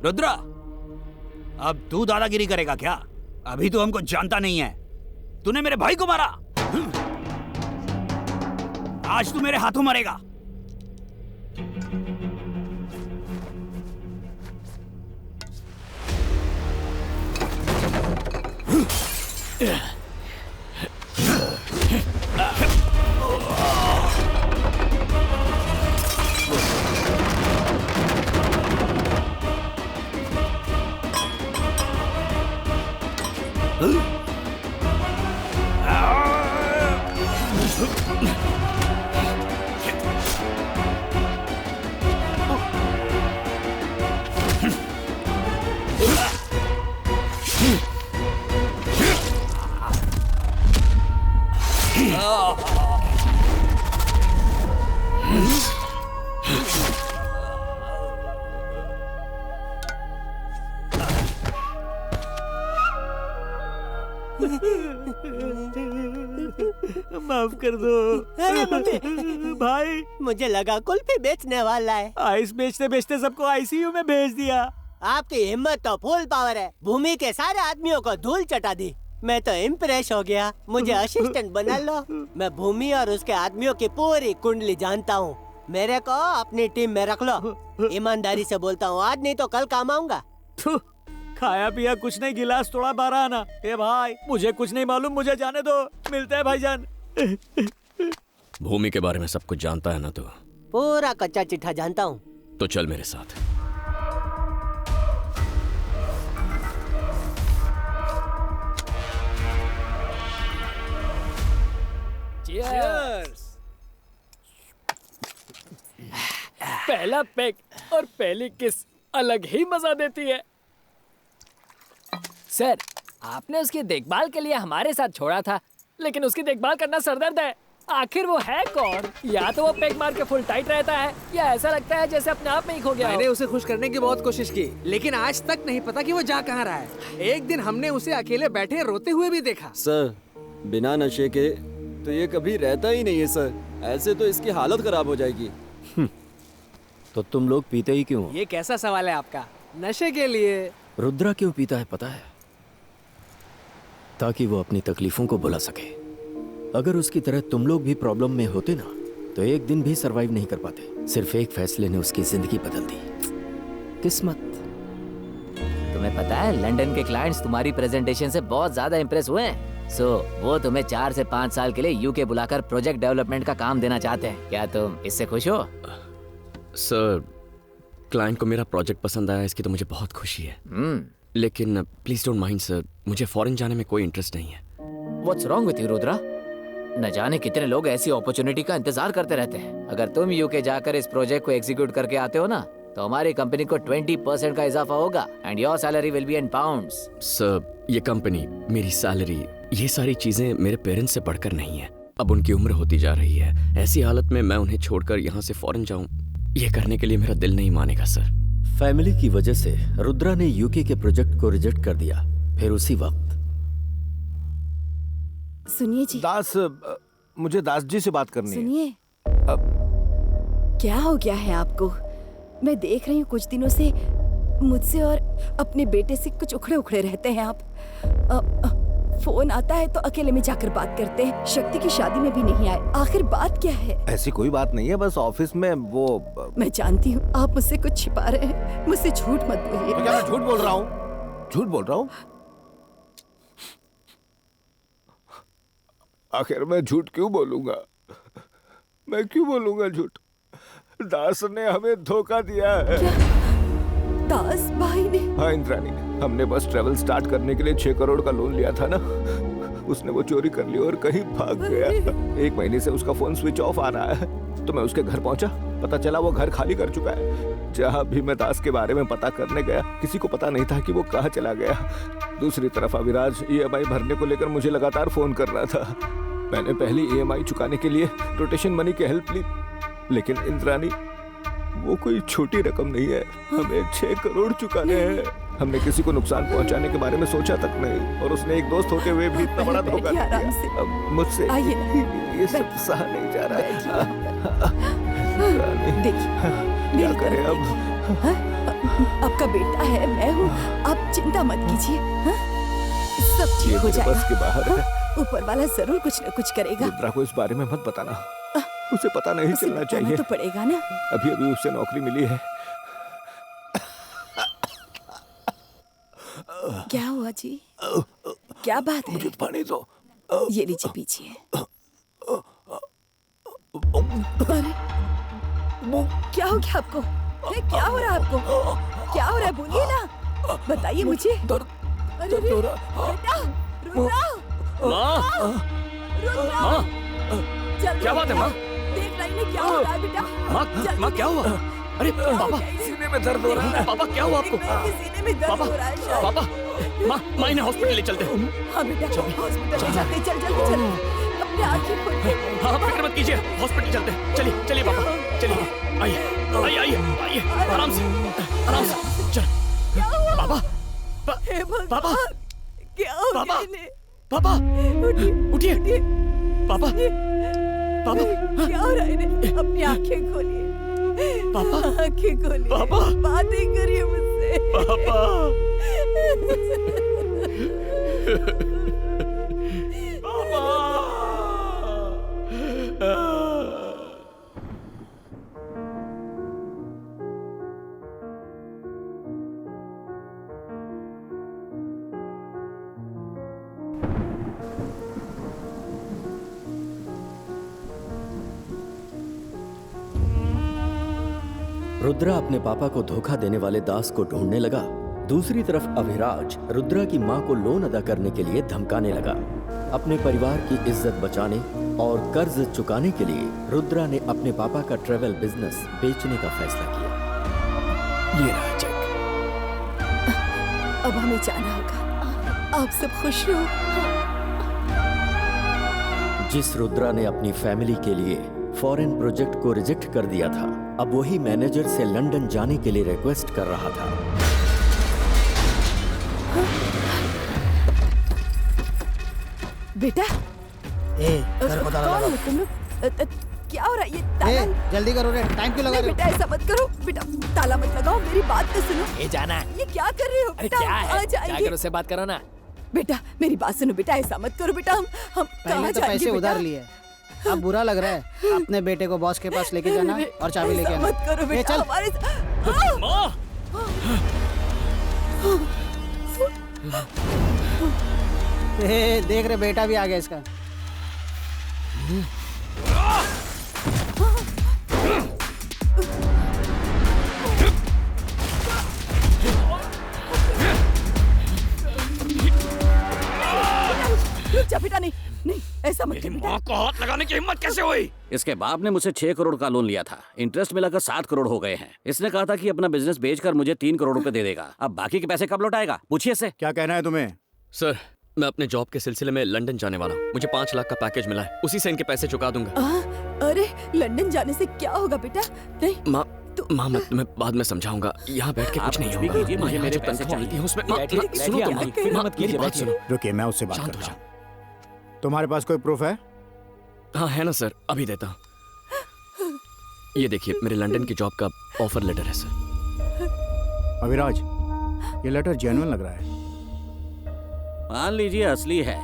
रुद्रा, अब तू दादागिरी करेगा क्या? अभी तो हमको जानता नहीं है। तूने मेरे भाई को मारा, आज तू मेरे हाथों मरेगा। माफ कर दो भाई, मुझे लगा कुल्फी बेचने वाला है। आइस बेचते बेचते सबको आईसीयू में भेज दिया। आपकी हिम्मत तो फुल पावर है, भूमि के सारे आदमियों को धूल चटा दी। मैं तो इम्प्रेस हो गया, मुझे असिस्टेंट बना लो। मैं भूमि और उसके आदमियों की पूरी कुंडली जानता हूँ। मेरे को अपनी टीम में रख लो। ईमानदारी से बोलता हूँ, आज नहीं तो कल काम आऊंगा। खाया पिया कुछ नहीं, गिलास थोड़ा बारह आना। ए भाई मुझे कुछ नहीं मालूम, मुझे जाने दो। मिलते हैं भाईजान। भूमि के बारे में सब कुछ जानता है ना तू? पूरा कच्चा चिट्ठा जानता हूँ। तो चल मेरे साथ। Cheers! पहला पेग और पहली किस अलग ही मजा देती है। सर, आपने उसकी देखभाल के लिए हमारे साथ छोड़ा था, लेकिन उसकी देखभाल करना सरदर्द है। आखिर वो है कौन? या तो वो पेग मार के फुल टाइट रहता है, या ऐसा लगता है जैसे अपने आप में ही खो गया हो। मैंने उसे खुश करने की बहुत कोशिश की, लेकिन आज तक नहीं पता कि वो जा कहाँ रहा है। एक दिन हमने उसे अकेले बैठे रोते हुए भी देखा। सर, बिना नशे के तो ये कभी रहता ही नहीं है सर। ऐसे तो इसकी हालत खराब हो जाएगी। तो तुम लोग पीते ही क्यों? ये कैसा सवाल है आपका? नशे के लिए। रुद्रा क्यों पीता है पता है? ताकि वो अपनी तकलीफों को भुला सके। अगर उसकी तरह तुम लोग भी प्रॉब्लम में होते ना, तो एक दिन भी सरवाइव नहीं कर पाते। सिर्फ एक फैसले ने उसकी जिंदगी बदल दी। किस्मत। तुम्हें पता है लंदन के क्लाइंट्स तुम्हारी प्रेजेंटेशन से बहुत ज्यादा इम्प्रेस हुए हैं। वो तुम्हें 4 से 5 साल के लिए यूके बुलाकर प्रोजेक्ट डेवलपमेंट का काम देना चाहते हैं। क्या तुम इससे खुश हो? सर, क्लाइंट को मेरा प्रोजेक्ट पसंद आया, इसकी तो मुझे बहुत खुशी है। लेकिन प्लीज डोंट माइंड सर, मुझे फॉरेन जाने में कोई इंटरेस्ट नहीं है। What's wrong with you, Rudra? न जाने कितने लोग ऐसी अपॉर्चुनिटी का इंतजार करते रहते हैं। अगर तुम यूके जाकर इस प्रोजेक्ट को एग्जीक्यूट करके आते हो ना, तो हमारी कंपनी को 20% का इजाफा होगा and your salary will be in pounds. Sir, ये कंपनी, मेरी सैलरी, ये सारी चीजें मेरे पेरेंट्स से बढ़कर नहीं है। अब उनकी उम्र होती जा रही है। ऐसी हालत में मैं उन्हें छोड़कर यहाँ से फॉरेन जाऊँ, ये करने के लिए मेरा दिल नहीं मानेगा सर। फैमिली की वजह से रुद्रा ने यूके के प्रोजेक्ट को रिजेक्ट कर दिया। फिर उसी वक्त सुनिए जी। दास, मुझे दास जी से बात करनी है। सुनिए, क्या हो गया है आपको? मैं देख रही हूँ कुछ दिनों से मुझसे और अपने बेटे से कुछ उखड़े उखड़े रहते हैं आप। फोन आता है तो अकेले में जाकर बात करते हैं। शक्ति की शादी में भी नहीं आए। आखिर बात क्या है? ऐसी कोई बात नहीं है, बस ऑफिस में वो। मैं जानती हूँ आप मुझसे कुछ छिपा रहे हैं। मुझसे झूठ मत बोलिए। तो क्या मैं झूठ बोल रहा हूँ? झूठ बोल रहा हूँ? आखिर मैं झूठ क्यों बोलूंगा? मैं क्यों बोलूंगा झूठ? दास ने हमें धोखा दिया है। क्या? दास भाई ने? हाँ इंद्राणी, हमने बस ट्रेवल स्टार्ट करने के लिए 6 करोड़ का लोन लिया था ना, उसने वो चोरी कर लिया और कहीं भाग गया। 1 महीने से उसका फोन स्विच ऑफ आ रहा है। तो मैं उसके घर पहुंचा, पता चला वो घर खाली कर चुका है। जहाँ भी मैं दास के बारे में पता करने गया, किसी को पता नहीं था कि वो कहाँ चला गया। दूसरी तरफ अविराज EMI भरने को लेकर मुझे लगातार फोन कर रहा था। मैंने पहली EMI चुकाने के लिए रोटेशन मनी की हेल्प ली, लेकिन इंद्राणी वो कोई छोटी रकम नहीं है। हमें 6 करोड़ चुकाने हैं। हमने किसी को नुकसान पहुंचाने के बारे में सोचा तक नहीं, और उसने एक दोस्त होते हुए भी इतना बड़ा धोखा दिया। अब मुझसे ये सब सहा नहीं जा रहा है। देखिए, क्या करें अब? आपका बेटा है, मैं हूँ, आप चिंता मत कीजिए। सब ठीक हो जाएगा। बस के बाहर है। ऊपर वाला जरूर कुछ न कुछ करेगा। रुद्रा को इस बारे में मत बताना, उसे पता नहीं चलना चाहिए। तो पड़ेगा ना। अभी अभी उसे नौकरी मिली है। क्या हुआ जी? क्या बात है? मुझे पानी दो। ये लीजिए पीछिए। अरे क्या हो गया आपको? क्या हो रहा है आपको? क्या हो रहा है? बोलिए ना, बताइए मुझे। अरे बेटा, रुद्रा, माँ, जल्दी क्या बात है माँ? देख रही है क्या हो रहा है बेटा? माँ क्या हुआ? अरे पापा, सीने में दर्द हो रहा है। पापा क्या हुआ आपको? सीने में दर्द हो रहा है शायद। पापा, माँ इन्हें हॉस्पिटल ले चलते हैं। हाँ बेटा, हॉस्पिटल ले चलते। चल जल्दी चल, अपने आंखें खोल के। हाँ फिक्र मत कीजिए, हॉस्पिटल चलते हैं। चलिए चलिए पापा, चलिए। आइए आराम से चल। पापा, पापा, क्या हो गया? पापा, उठिए। पापा, क्या हो रहा है? अपनी आंखें खोलिए। पापा, आंखें खोलिए। पापा, बातें करिए मुझसे। पापा। रुद्रा अपने पापा को धोखा देने वाले दास को ढूंढने लगा। दूसरी तरफ अभिराज रुद्रा की मां को लोन अदा करने के लिए धमकाने लगा। अपने परिवार की इज्जत बचाने और कर्ज चुकाने के लिए रुद्रा ने अपने पापा का ट्रेवल बिजनेस बेचने का फैसला किया। ये रहा चेक। अब हमें जाना होगा। आप सब खुश रहो। जिस रुद्रा ने अपनी फैमिली के लिए फॉरेन प्रोजेक्ट को रिजेक्ट कर दिया था, अब वही मैनेजर से लंदन जाने के लिए रिक्वेस्ट कर रहा था। बेटा, घर पता कौन लगा। हो तुम लोग? क्या हो रहा है? ये ताला जल्दी करो रे, टाइम क्यों लगा रहे हो? बेटा ऐसा मत करो। बेटा ताला मत लगाओ, मेरी बात तो सुनो। ये जाना। ये क्या कर रहे हो? अरे बेटा क्या है? आ जाएंगे। जाकर उससे बात करो ना। बेटा मेरी बात सुनो। बेटा ऐसा मत करो। बेटा हम कहाँ पहले तो जाएंगे? पैसे बेटा? उधार लिए, अब बुरा लग रहा है। अपने बेटे को बॉस के पास लेके जाना और चाबी लेके ऐसा आना। मत करो ये बेटा, चल। हमारे देख रहे बेटा भी आ गया इसका। जा बेटा, नहीं नहीं ऐसा मत कर बेटा। को हाथ लगाने की हिम्मत कैसे हुई? इसके बाप ने मुझसे 6 करोड़ का लोन लिया था। इंटरेस्ट मिलाकर 7 करोड़ हो गए हैं। इसने कहा था कि अपना बिजनेस बेचकर मुझे 3 करोड़ रुपए दे देगा। अब बाकी के पैसे कब लौटाएगा? पूछिए इससे। क्या कहना है तुम्हें? सर, मैं अपने जॉब के सिलसिले में लंदन जाने वाला हूँ। मुझे 5 लाख का पैकेज मिला है, उसी से इनके पैसे चुका दूंगा। अरे लंदन जाने से क्या होगा बेटा? नहीं माँ मैं तुम्हें बाद में समझाऊंगा। यहाँ बैठ के कुछ नहीं होगा। मुझे मेरे पैसे चाहिए उसमें। सुनो तो मेरी बात सुनो। रुकिए, मैं उससे बात करता हूँ। तुम्हारे पास कोई प्रूफ है? हाँ है ना सर, अभी देता हूँ। ये देखिए, मेरे लंदन की जॉब का ऑफर लेटर है सर। अभिराज, ये लेटर जेन्युइन लग रहा है। मान लीजिए असली है,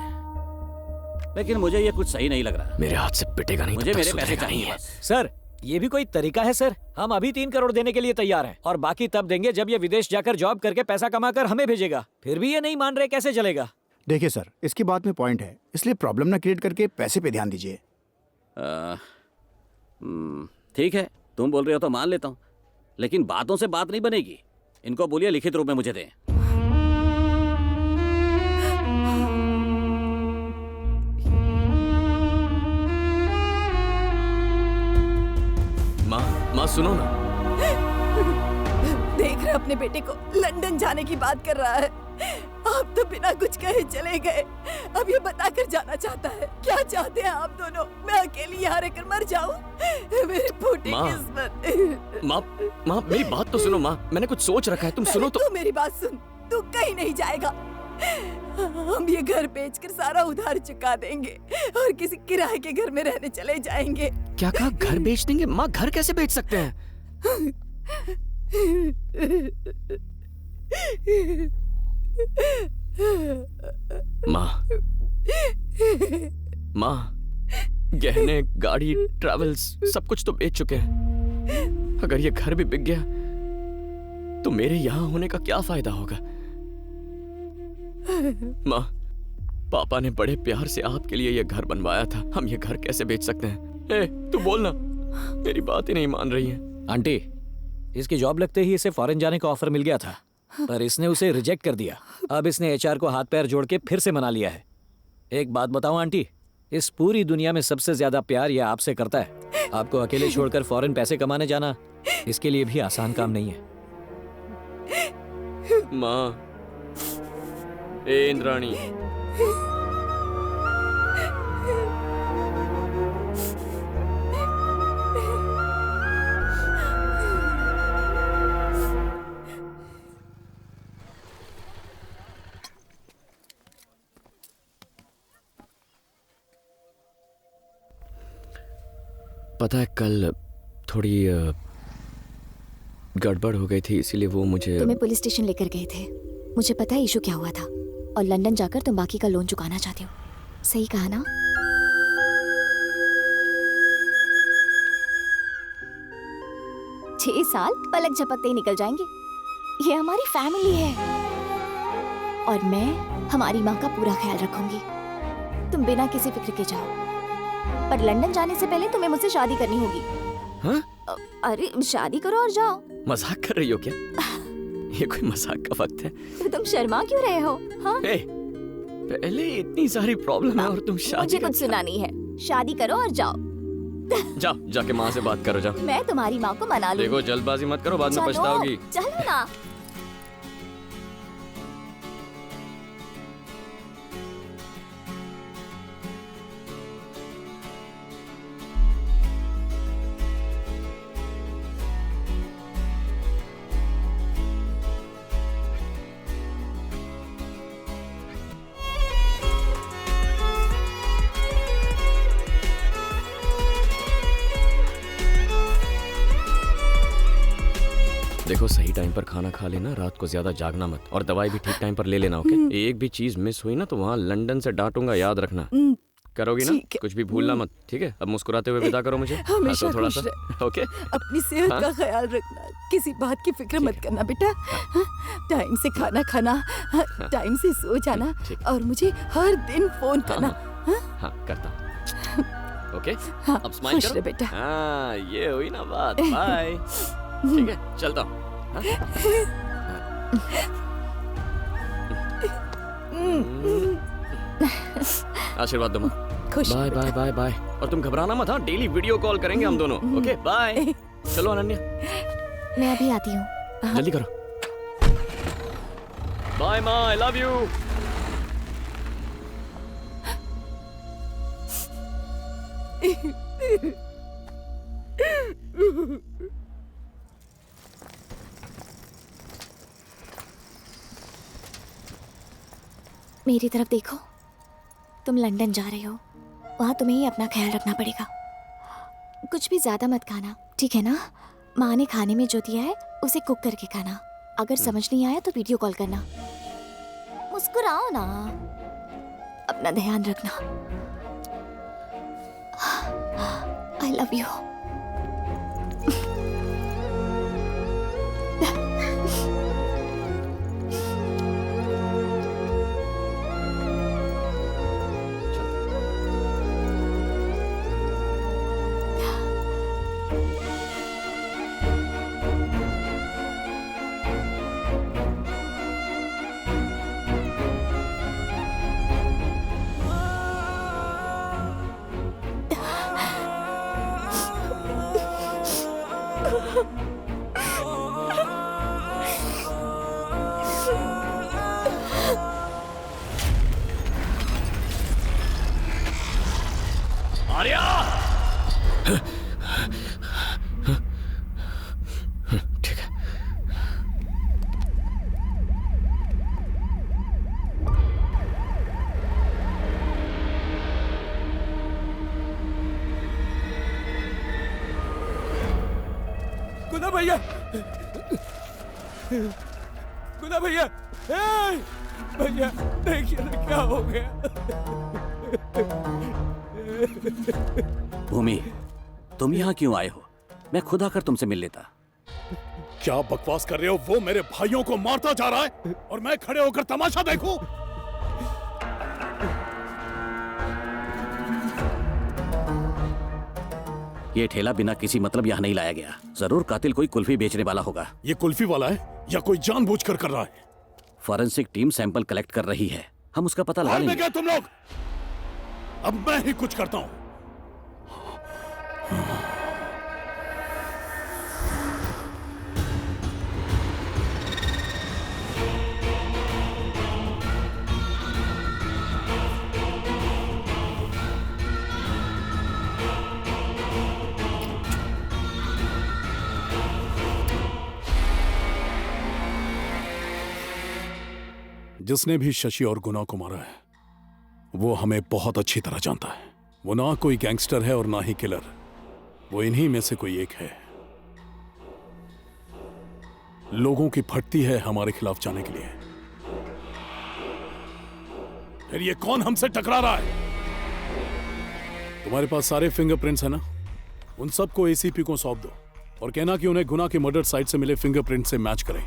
लेकिन मुझे ये कुछ सही नहीं लग रहा। मेरे हाथ से पिटेगा नहीं, मुझे मेरे पैसे चाहिए बस। सर ये भी कोई तरीका है सर? हम अभी 3 करोड़ देने के लिए तैयार हैं और बाकी तब देंगे जब ये विदेश जाकर जॉब करके पैसा कमाकर हमें भेजेगा। फिर भी ये नहीं मान रहे, कैसे चलेगा? देखिए सर, इसकी बात में पॉइंट है, इसलिए प्रॉब्लम ना क्रिएट करके पैसे पे ध्यान दीजिए। ठीक है, तुम बोल रहे हो तो मान लेता हूँ, लेकिन बातों से बात नहीं बनेगी। इनको बोलिए लिखित रूप में मुझे दें। माँ सुनो ना। देख रहे अपने बेटे को लंदन जाने की बात कर रहा है। आप तो बिना कुछ कहे चले गए, अब ये बताकर जाना चाहता है। क्या चाहते हैं आप दोनों? मैं अकेली यहाँ रहकर मर जाऊं? मेरी फूटी किस्मत। माँ मेरी बात तो सुनो। माँ मैंने कुछ सोच रखा है, तुम सुनो तो। तू मेरी बात सुन, तू कहीं नहीं जाएगा। हम ये घर बेचकर सारा उधार चुका देंगे और किसी किराए के घर में रहने चले जाएंगे। क्या कहा? घर बेच देंगे? माँ घर कैसे बेच सकते हैं? माँ गहने, गाड़ी, ट्रैवल्स सब कुछ तो बेच चुके हैं। अगर ये घर भी बिक गया तो मेरे यहाँ होने का क्या फायदा होगा? माँ, पापा ने बड़े प्यार से आपके लिए ये घर बनवाया था, हम ये घर कैसे बेच सकते हैं? ए, तू बोलना, मेरी बात ही नहीं मान रही है। आंटी, इसकी जॉब लगते ही इसे फॉरेन जाने का ऑफर मिल गया था, पर इसने उसे रिजेक्ट कर दिया। अब इसने एचआर को हाथ पैर जोड़ के फिर से मना लिया है। एक बात बताऊं आंटी, इस पूरी दुनिया में सबसे ज्यादा प्यार ये आपसे करता है। आपको अकेले छोड़कर फॉरेन पैसे कमाने जाना इसके लिए भी आसान काम नहीं है। माँ, ए इंद्राणी, पता है कल थोड़ी गड़बड़ हो गई थी, इसीलिए वो मुझे तुम्हें पुलिस स्टेशन लेकर गए थे। मुझे पता है इशू क्या हुआ था, और लंदन जाकर तुम बाकी का लोन चुकाना चाहते हो। सही कहा ना? छह साल पलक झपकते ही निकल जाएंगे। ये हमारी फैमिली है और मैं हमारी माँ का पूरा ख्याल रखूंगी। तुम बिना किसी फिक्र के जाओ, पर लंदन जाने से पहले तुम्हें मुझसे शादी करनी होगी। हाँ? अरे शादी करो और जाओ। मजाक कर रही हो क्या? ये कोई मजाक का वक्त है? तो तुम शर्मा क्यों रहे हो? हाँ? पहले इतनी सारी प्रॉब्लम है और तुम शादी मुझे कुछ सुना नहीं है। शादी करो और जाओ। जाओ, जाके माँ से बात करो, जाओ। मैं तुम्हारी माँ को मना लूंगी। देखो, जल्दबाजी मत करो, बाद में पछताओगी। चलो ना। देखो, सही टाइम पर खाना खा लेना, रात को ज्यादा जागना मत, और दवाई भी ठीक टाइम पर ले लेना, ओके? एक भी चीज मिस हुई ना तो वहाँ लंदन से डांटूंगा, याद रखना। करोगी ना? कुछ भी भूलना मत, ठीक है? अब मुस्कुराते हुए विदा करो मुझे। हमेशा थोड़ा खुश सा, ओके? अपनी सेहत का ख्याल रखना, किसी बात की फिक्र मत करना बेटा। टाइम से खाना खाना, टाइम से सो जाना, और मुझे हर दिन फोन करना। हाँ, करता हूँ। ओके? अब स्माइल खुश करो रहे बेटा। हाँ, ये हुई ना बात। बाय। ठीक है, चलता हूँ। आशीर्वाद दो माँ। Bye bye bye bye. और तुम घबराना मत, हाँ? डेली वीडियो कॉल करेंगे हम दोनों, ओके? बाय। चलो अनन्या, मैं अभी आती हूँ। जल्दी करो। बाय माँ, आई लव यू। मेरी तरफ देखो, तुम लंदन जा रहे हो, वहाँ तुम्हें ही अपना ख्याल रखना पड़ेगा। कुछ भी ज्यादा मत खाना, ठीक है ना? माँ ने खाने में जो दिया है उसे कुक करके खाना। अगर समझ नहीं आया तो वीडियो कॉल करना। मुस्कुराओ ना, अपना ध्यान रखना। I love you. आर्या! ठीक है। गुना भैया, गुना भैया, भैया देखिए ना क्या हो गया। भूमि, तुम यहाँ क्यों आए हो? मैं खुद आकर तुमसे मिल लेता। क्या बकवास कर रहे हो? वो मेरे भाइयों को मारता जा रहा है और मैं खड़े होकर तमाशा देखूं? ये ठेला बिना किसी मतलब यहाँ नहीं लाया गया। जरूर कातिल कोई कुल्फी बेचने वाला होगा। ये कुल्फी वाला है या कोई जानबूझकर कर रहा है? फॉरेंसिक टीम सैंपल कलेक्ट कर रही है, हम उसका पता लगा लेंगे। क्या तुम लोग? अब मैं ही कुछ करता हूं। जिसने भी शशि और गुना को मारा है वो हमें बहुत अच्छी तरह जानता है। वो ना कोई गैंगस्टर है और ना ही किलर, वो इन्हीं में से कोई एक है। लोगों की फटती है हमारे खिलाफ जाने के लिए। फिर ये कौन हमसे टकरा रहा है? तुम्हारे पास सारे फिंगरप्रिंट्स है ना? उन सबको एसीपी को सौंप दो और कहना कि उन्हें गुना के मर्डर साइट से मिले फिंगरप्रिंट से मैच करें।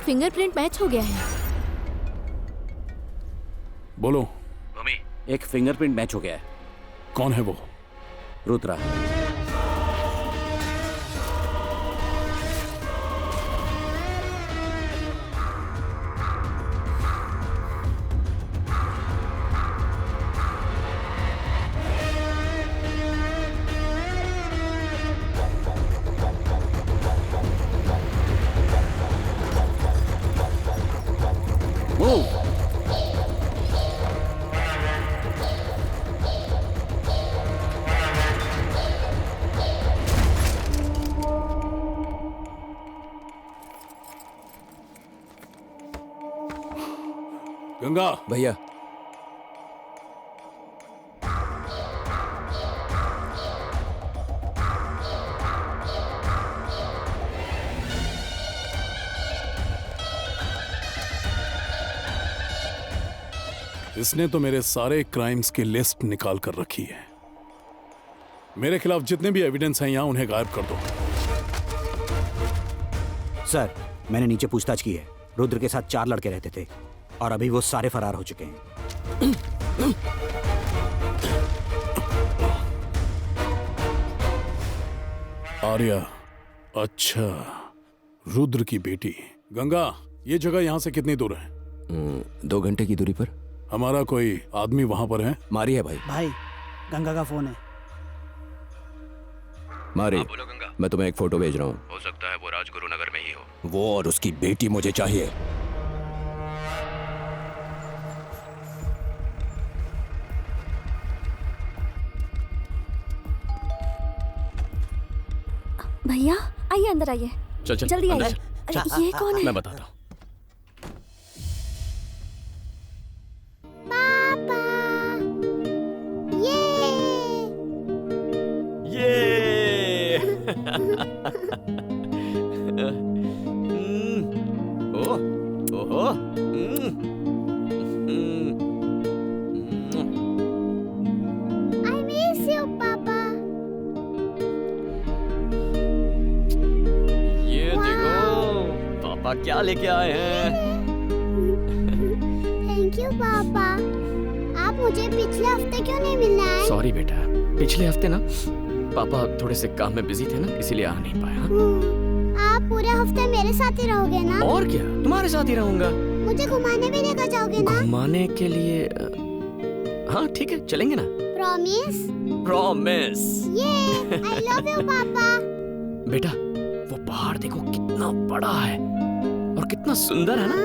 फिंगरप्रिंट मैच हो गया है। बोलो। मम्मी, एक फिंगरप्रिंट मैच हो गया है। कौन है वो? रुद्रा। गंगा। भैया। इसने तो मेरे सारे क्राइम्स की लिस्ट निकाल कर रखी है। मेरे खिलाफ जितने भी एविडेंस हैं यहां उन्हें गायब कर दो। सर, मैंने नीचे पूछताछ की है। रुद्र के साथ 4 लड़के रहते थे और अभी वो सारे फरार हो चुके हैं। आर्या, अच्छा, रुद्र की बेटी। गंगा, ये जगह यहां से कितनी दूर है? 2 घंटे की दूरी पर। हमारा कोई आदमी वहां पर है? मारी है भाई। भाई, गंगा का फोन है। मारी। बोलो गंगा। मैं तुम्हें एक फोटो भेज रहा हूँ। हो सकता है वो राजगुरु नगर में ही हो। वो और उसकी बेटी मुझे चाहिए। भैया आइए, अंदर आइए। चल चल जल्दी अंदर आइए। चल। अरे ये कौन है? मैं बताता हूँ। ओह, ओहो, I miss you, पापा। ये देखो पापा क्या लेके आए हैं। थैंक यू पापा। आप मुझे पिछले हफ्ते क्यों नहीं मिलने आए? सॉरी बेटा, पिछले हफ्ते ना पापा थोड़े से काम में बिजी थे ना, इसीलिए आ नहीं पाया। आप पूरे हफ्ते मेरे साथ ही रहोगे ना? और क्या, तुम्हारे साथ ही रहूंगा। मुझे घुमाने भी लेकर जाओगे ना? घुमाने के लिए हाँ ठीक है, चलेंगे ना। प्रॉमिस? प्रॉमिस। ये आई लव यू पापा। बेटा, वो पहाड़ देखो कितना बड़ा है और कितना सुंदर है ना।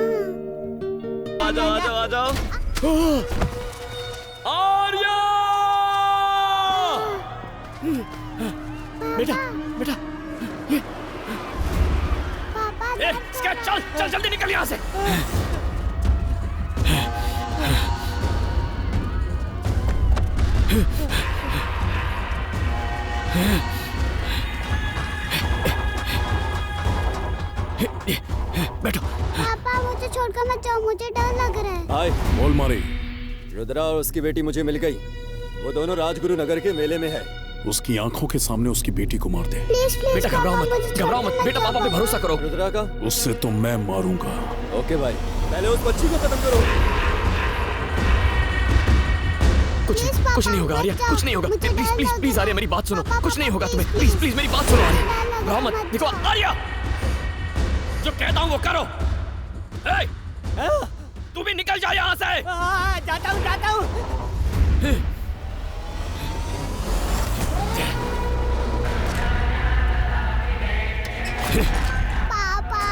आ जाओ आ जाओ आ जाओ। आर्या! बेटा बेटा ये पापा। चल चल जल्दी निकल यहाँ से। बैठो। पापा मुझे छोड़कर मत जाओ, मुझे डर लग रहा है। हाय। बोल मारी। रुद्रा और उसकी बेटी मुझे मिल गई। वो दोनों राजगुरु नगर के मेले में है। उसकी आंखों के सामने उसकी बेटी को मार दे। प्लीज प्लीज बेटा घबराओ मत, घबराओ मत बेटा, पापा पे भरोसा करो। रुद्रा का उससे तो मैं मारूंगा। ओके भाई, पहले उस बच्ची को खत्म करो। कुछ नहीं होगा आर्या, कुछ नहीं होगा। प्लीज प्लीज प्लीज आर्या, मेरी बात सुनो। कुछ नहीं होगा तुम्हें, प्लीज प्लीज मेरी बात सुनो आर्या। घबराओ मत। देखो आर्या, जो कहता हूँ वो करो। तू भी निकल जा यहाँ से। जाता हूँ जाता हूँ। पापा।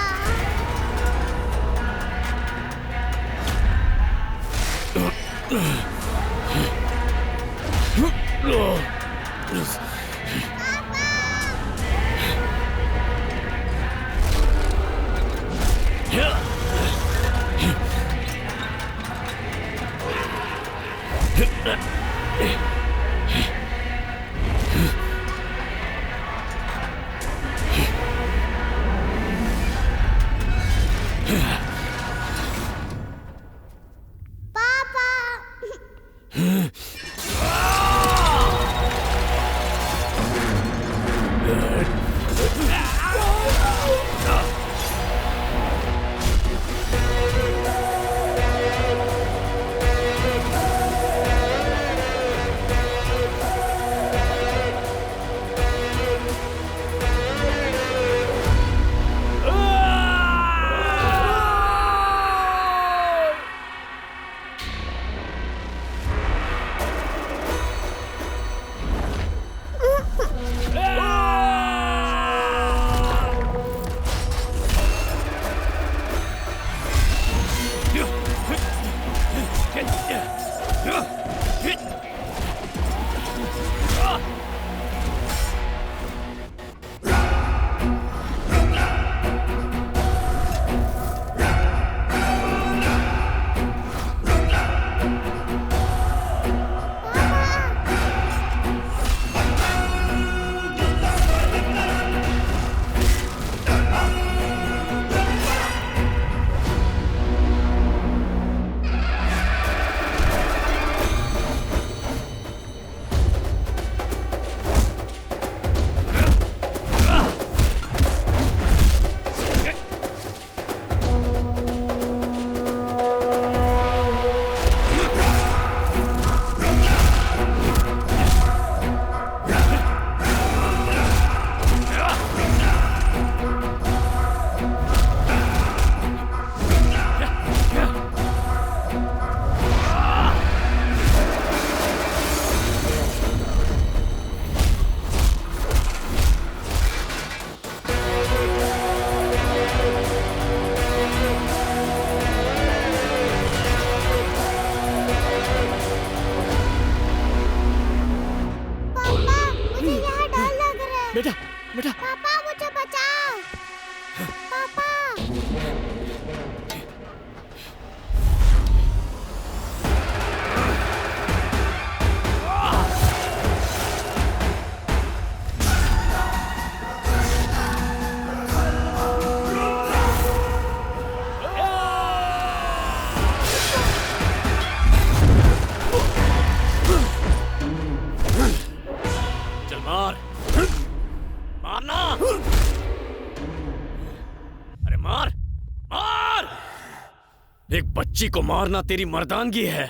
एक बच्ची को मारना तेरी मर्दानगी है।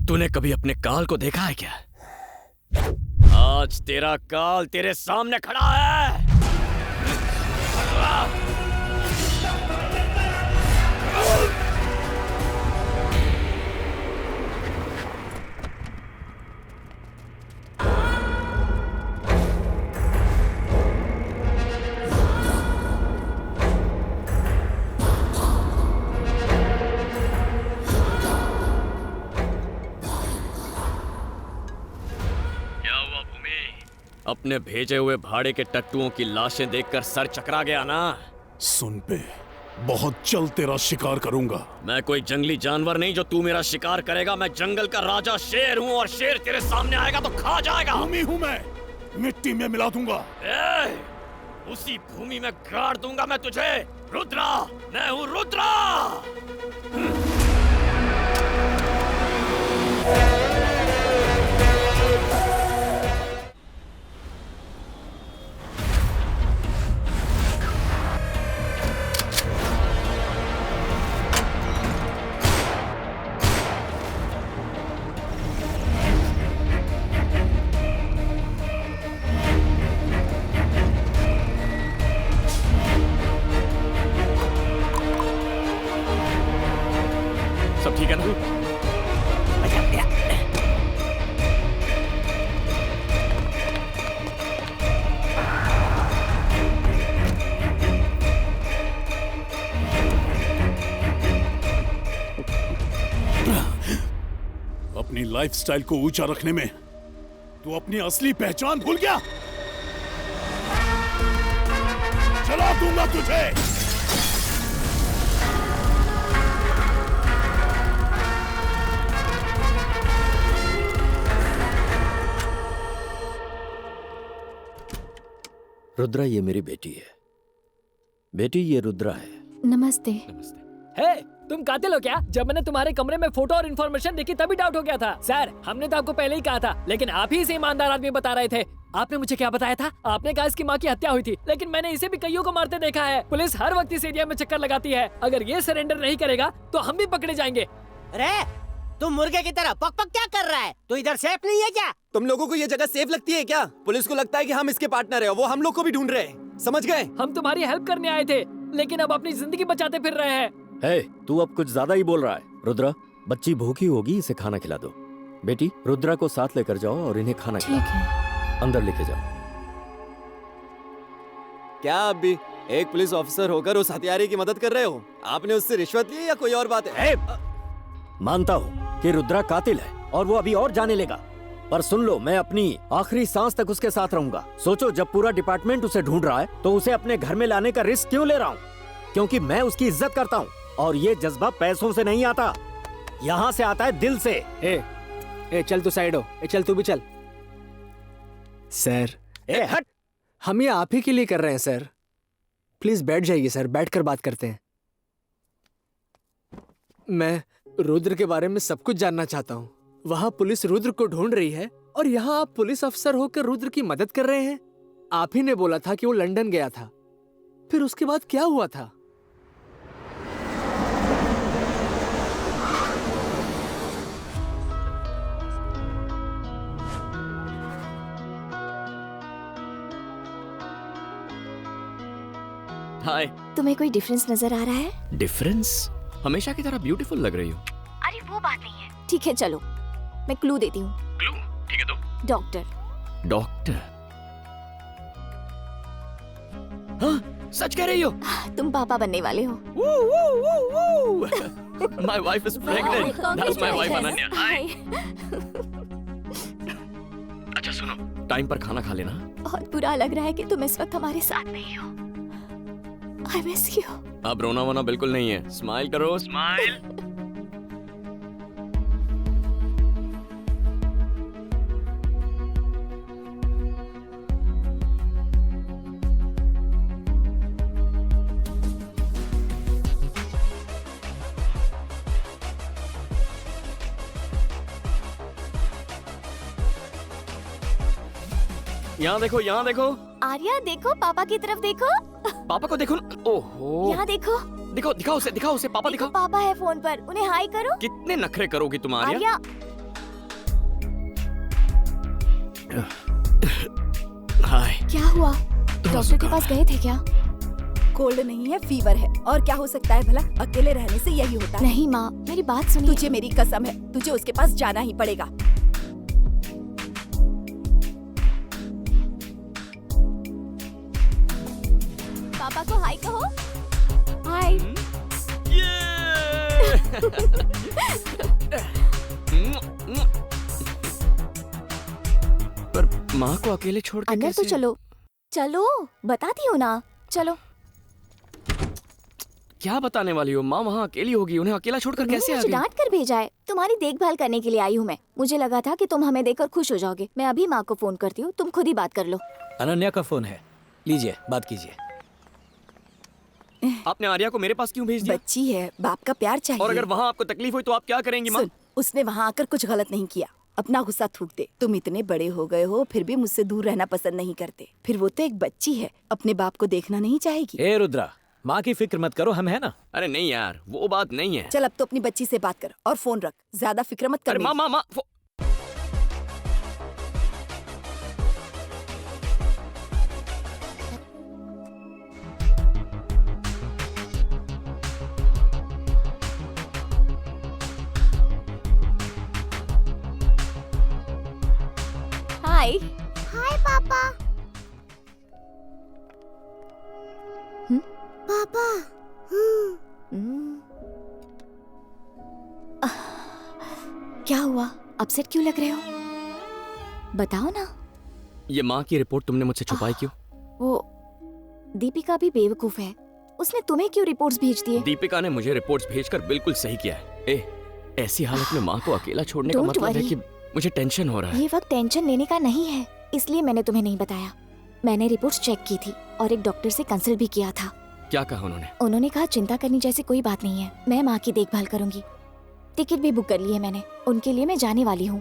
तूने कभी अपने काल को देखा है क्या? आज तेरा काल तेरे सामने खड़ा है। अपने भेजे हुए भाड़े के टट्टुओं की लाशें देखकर सर चकरा गया ना? सुन पे, बहुत जल्द तेरा शिकार करूंगा। मैं कोई जंगली जानवर नहीं जो तू मेरा शिकार करेगा। मैं जंगल का राजा शेर हूँ और शेर तेरे सामने आएगा तो खा जाएगा। भूमि हूँ मैं, मिट्टी में मिला दूंगा। उसी भूमि में गाड़ दूंगा मैं तुझे। रुद्रा, मैं हूँ रुद्रा। सब ठीक है ना? अपनी लाइफस्टाइल को ऊंचा रखने में तू अपनी असली पहचान भूल गया। जला दूंगा तुझे। रुद्रा, ये मेरी बेटी है। बेटी, ये रुद्रा है। नमस्ते। हे, तुम कातिल हो क्या? जब मैंने तुम्हारे कमरे में फोटो और इन्फॉर्मेशन देखी तभी डाउट हो गया था। सर, हमने तो आपको पहले ही कहा था, लेकिन आप ही इसे ईमानदार आदमी बता रहे थे। आपने मुझे क्या बताया था? आपने कहा इसकी माँ की हत्या हुई थी, लेकिन मैंने इसे भी कईयों को मारते देखा है। पुलिस हर वक्त इस एरिया में चक्कर लगाती है। अगर ये सरेंडर नहीं करेगा तो हम भी पकड़े जाएंगे। अरे तुम मुर्गे की तरह पक पक क्या कर रहा है? तू इधर सेफ नहीं है क्या? तुम लोगों को ये जगह सेफ लगती है क्या? पुलिस को लगता है कि हम इसके पार्टनर हैं, वो हम लोग को भी ढूंढ रहे हैं। समझ गए? हम तुम्हारी हेल्प करने आए थे, लेकिन अब अपनी जिंदगी बचाते फिर रहे हैं। हे, तू अब कुछ ज्यादा ही बोल रहा है। रुद्रा, बच्ची भूखी होगी, इसे खाना खिला दो। बेटी, रुद्रा को साथ लेकर जाओ और इन्हें खाना खिलाओ। अंदर लेके जाओ। क्या आप भी एक पुलिस ऑफिसर होकर उस हत्यारे की मदद कर रहे हो? आपने उससे रिश्वत ली या कोई और बात है? मानता हूँ कि रुद्रा कातिल है और वो अभी और जाने लेगा, पर सुन लो, मैं अपनी आखिरी सांस तक उसके साथ रहूंगा। सोचो, जब पूरा डिपार्टमेंट उसे ढूंढ रहा है तो उसे अपने घर में लाने का रिस्क क्यों ले रहा हूँ? क्योंकि मैं उसकी इज्जत करता हूँ और ये जज्बा पैसों से नहीं आता, यहाँ से आता है दिल से। ए चल तू साइड हो। चल तू भी चल। सर, हट। हम ये आप ही के लिए कर रहे हैं सर। प्लीज बैठ जाइए सर, बैठकर बात करते हैं। मैं रुद्र के बारे में सब कुछ जानना चाहता हूँ। वहाँ पुलिस रुद्र को ढूंढ रही है और यहाँ आप पुलिस अफसर होकर रुद्र की मदद कर रहे हैं। आप ही ने बोला था कि वो लंदन गया था, फिर उसके बाद क्या हुआ था? हाय। तुम्हें कोई डिफरेंस नजर आ रहा है? डिफरेंस? हमेशा की तरह ब्यूटीफुल लग रही हो। अरे वो बात नहीं है। ठीक है चलो, मैं क्लू देती हूँ। क्लू? ठीक है, दो। डॉक्टर। डॉक्टर? हाँ, सच कह रही हो? तुम पापा बनने वाले हो। My wife is pregnant. That's my wife Ananya. अच्छा सुनो, टाइम पर खाना खा लेना। बहुत बुरा लग रहा है कि तुम इस वक्त हमारे साथ नहीं हो। I miss you. अब रोना वोना बिल्कुल नहीं है। स्माइल करो, स्माइल। यहाँ देखो, यहाँ देखो। आर्या देखो, पापा की तरफ देखो। पापा को देखो ना। ओहो। यहाँ देखो। दिखाओ उसे पापा दिखाओ। पापा है फोन पर, उन्हें हाय करो। कितने नखरे करोगी तुम आर्या? आर्या हाय। क्या हुआ? डॉक्टर के पास गए थे क्या? कोल्ड नहीं है, फीवर है। और क्या हो सकता है भला? अकेले रहने से यही होता है। नहीं माँ, मेरी बात सुनिए। तुझे मेरी कसम है, तुझे उसके पास जाना ही पड़ेगा। पापा को हाय कहो। हाय। पर माँ को अकेले छोड़ के अंदर तो चलो। चलो, बताती हूँ ना, चलो। क्या बताने वाली हो? माँ वहाँ अकेली होगी, उन्हें अकेला छोड़कर कैसे आ मुझे गई? डांट कर भेजा है। तुम्हारी देखभाल करने के लिए आई हूँ मैं। मुझे लगा था कि तुम हमें देखकर खुश हो जाओगे। मैं अभी माँ को फोन करती हूँ, तुम खुद ही बात कर लो। अनन्या का फोन है, लीजिए बात कीजिए। आपने आर्या को मेरे पास क्यों भेज दिया? बच्ची है, बाप का प्यार चाहिए। और अगर वहाँ आपको तकलीफ हुई तो आप क्या करेंगी माँ? सुन, उसने वहाँ आकर कुछ गलत नहीं किया। अपना गुस्सा थूक दे। तुम इतने बड़े हो गए हो, फिर भी मुझसे दूर रहना पसंद नहीं करते। फिर वो तो एक बच्ची है, अपने बाप को देखना नहीं चाहेगी। ए रुद्रा, माँ की फिक्र मत करो, हम है ना। अरे नहीं यार, वो बात नहीं है। चल अब तो अपनी बच्ची से बात कर और फोन रख, ज्यादा फिक्र मत कर। अरे माँ हाय। हाय पापा। पापा। क्या हुआ? अपसेट क्यों लग रहे हो? बताओ ना। ये माँ की रिपोर्ट तुमने मुझसे छुपाई क्यों? वो दीपिका भी बेवकूफ है। उसने तुम्हें क्यों रिपोर्ट्स भेज दिए? दीपिका ने मुझे रिपोर्ट्स भेजकर बिल्कुल सही किया है। ऐसी हालत में माँ को अकेला छोड़ने का Don't मतलब है worry। कि मुझे टेंशन हो रहा है। ये वक्त टेंशन लेने का नहीं है, इसलिए मैंने तुम्हें नहीं बताया। मैंने रिपोर्ट्स चेक की थी और एक डॉक्टर से कंसल्ट भी किया था। क्या कहा उन्होंने? उन्होंने कहा चिंता करने जैसी कोई बात नहीं है, मैं माँ की देखभाल करूंगी। टिकट भी बुक कर ली है मैंने, उनके लिए मैं जाने वाली हूँ।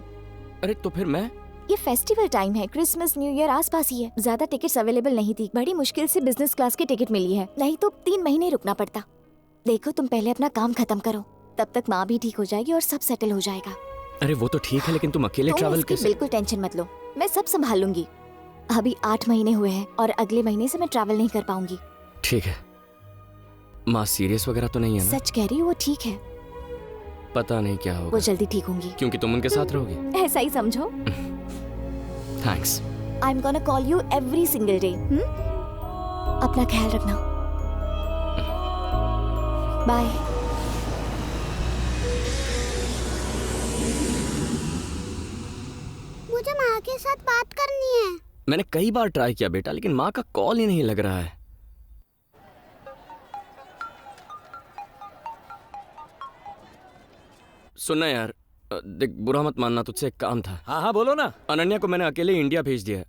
अरे तो फिर मैं? ये फेस्टिवल टाइम है, क्रिसमस न्यू ईयर आस पास ही है। ज्यादा टिकट्स अवेलेबल नहीं थी, बड़ी मुश्किल से बिजनेस क्लास की टिकट मिली है, नहीं तो 3 महीने रुकना पड़ता। देखो तुम पहले अपना काम खत्म करो, तब तक माँ भी ठीक हो जाएगी और सब सेटल हो जाएगा। अरे वो तो ठीक है, लेकिन तुम अकेले ट्रैवल कैसे? बिल्कुल टेंशन मत लो, मैं सब संभाल लूंगी। अभी 8 महीने हुए हैं और अगले महीने से मैं ट्रैवल नहीं कर पाऊंगी। ठीक है। माँ सीरियस वगैरह तो नहीं है ना? सच कह रही हूँ, वो ठीक है। पता नहीं क्या होगा। वो जल्दी ठीक होंगी। क्योंकि तुम उनके साथ रहोगी। ऐसा ही समझो। Thanks. I am gonna call you every single day. अपना ख्याल रखना। बाय। मुझे माँ के साथ बात करनी है। मैंने कई बार ट्राई किया बेटा, लेकिन माँ का कॉल ही नहीं लग रहा है। सुनना यार, देख बुरा मत मानना, तुझसे एक काम था। हाँ बोलो ना। अनन्या को मैंने अकेले इंडिया भेज दिया है।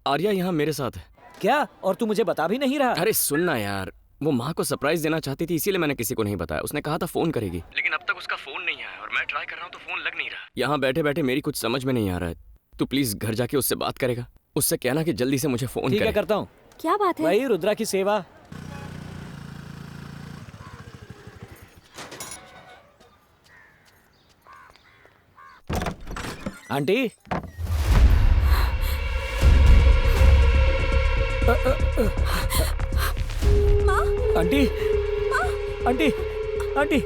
आर्या यहाँ मेरे साथ है। क्या? और तू मुझे बता भी नहीं रहा? अरे सुनना यार, वो माँ को सरप्राइज देना चाहती थी, इसीलिए मैंने किसी को नहीं बताया। उसने कहा था फोन करेगी, लेकिन अब तक उसका फोन नहीं आया और मैं ट्राई कर रहा हूँ तो फोन लग नहीं रहा। यहाँ बैठे बैठे मेरी कुछ समझ में नहीं आ रहा है। तू प्लीज घर जाके उससे बात करेगा, उससे कहना कि जल्दी से मुझे फोन करे। ठीक है, करता हूँ। क्या बात है? वही रुद्रा की सेवा। आंटी, आंटी, आंटी, आंटी,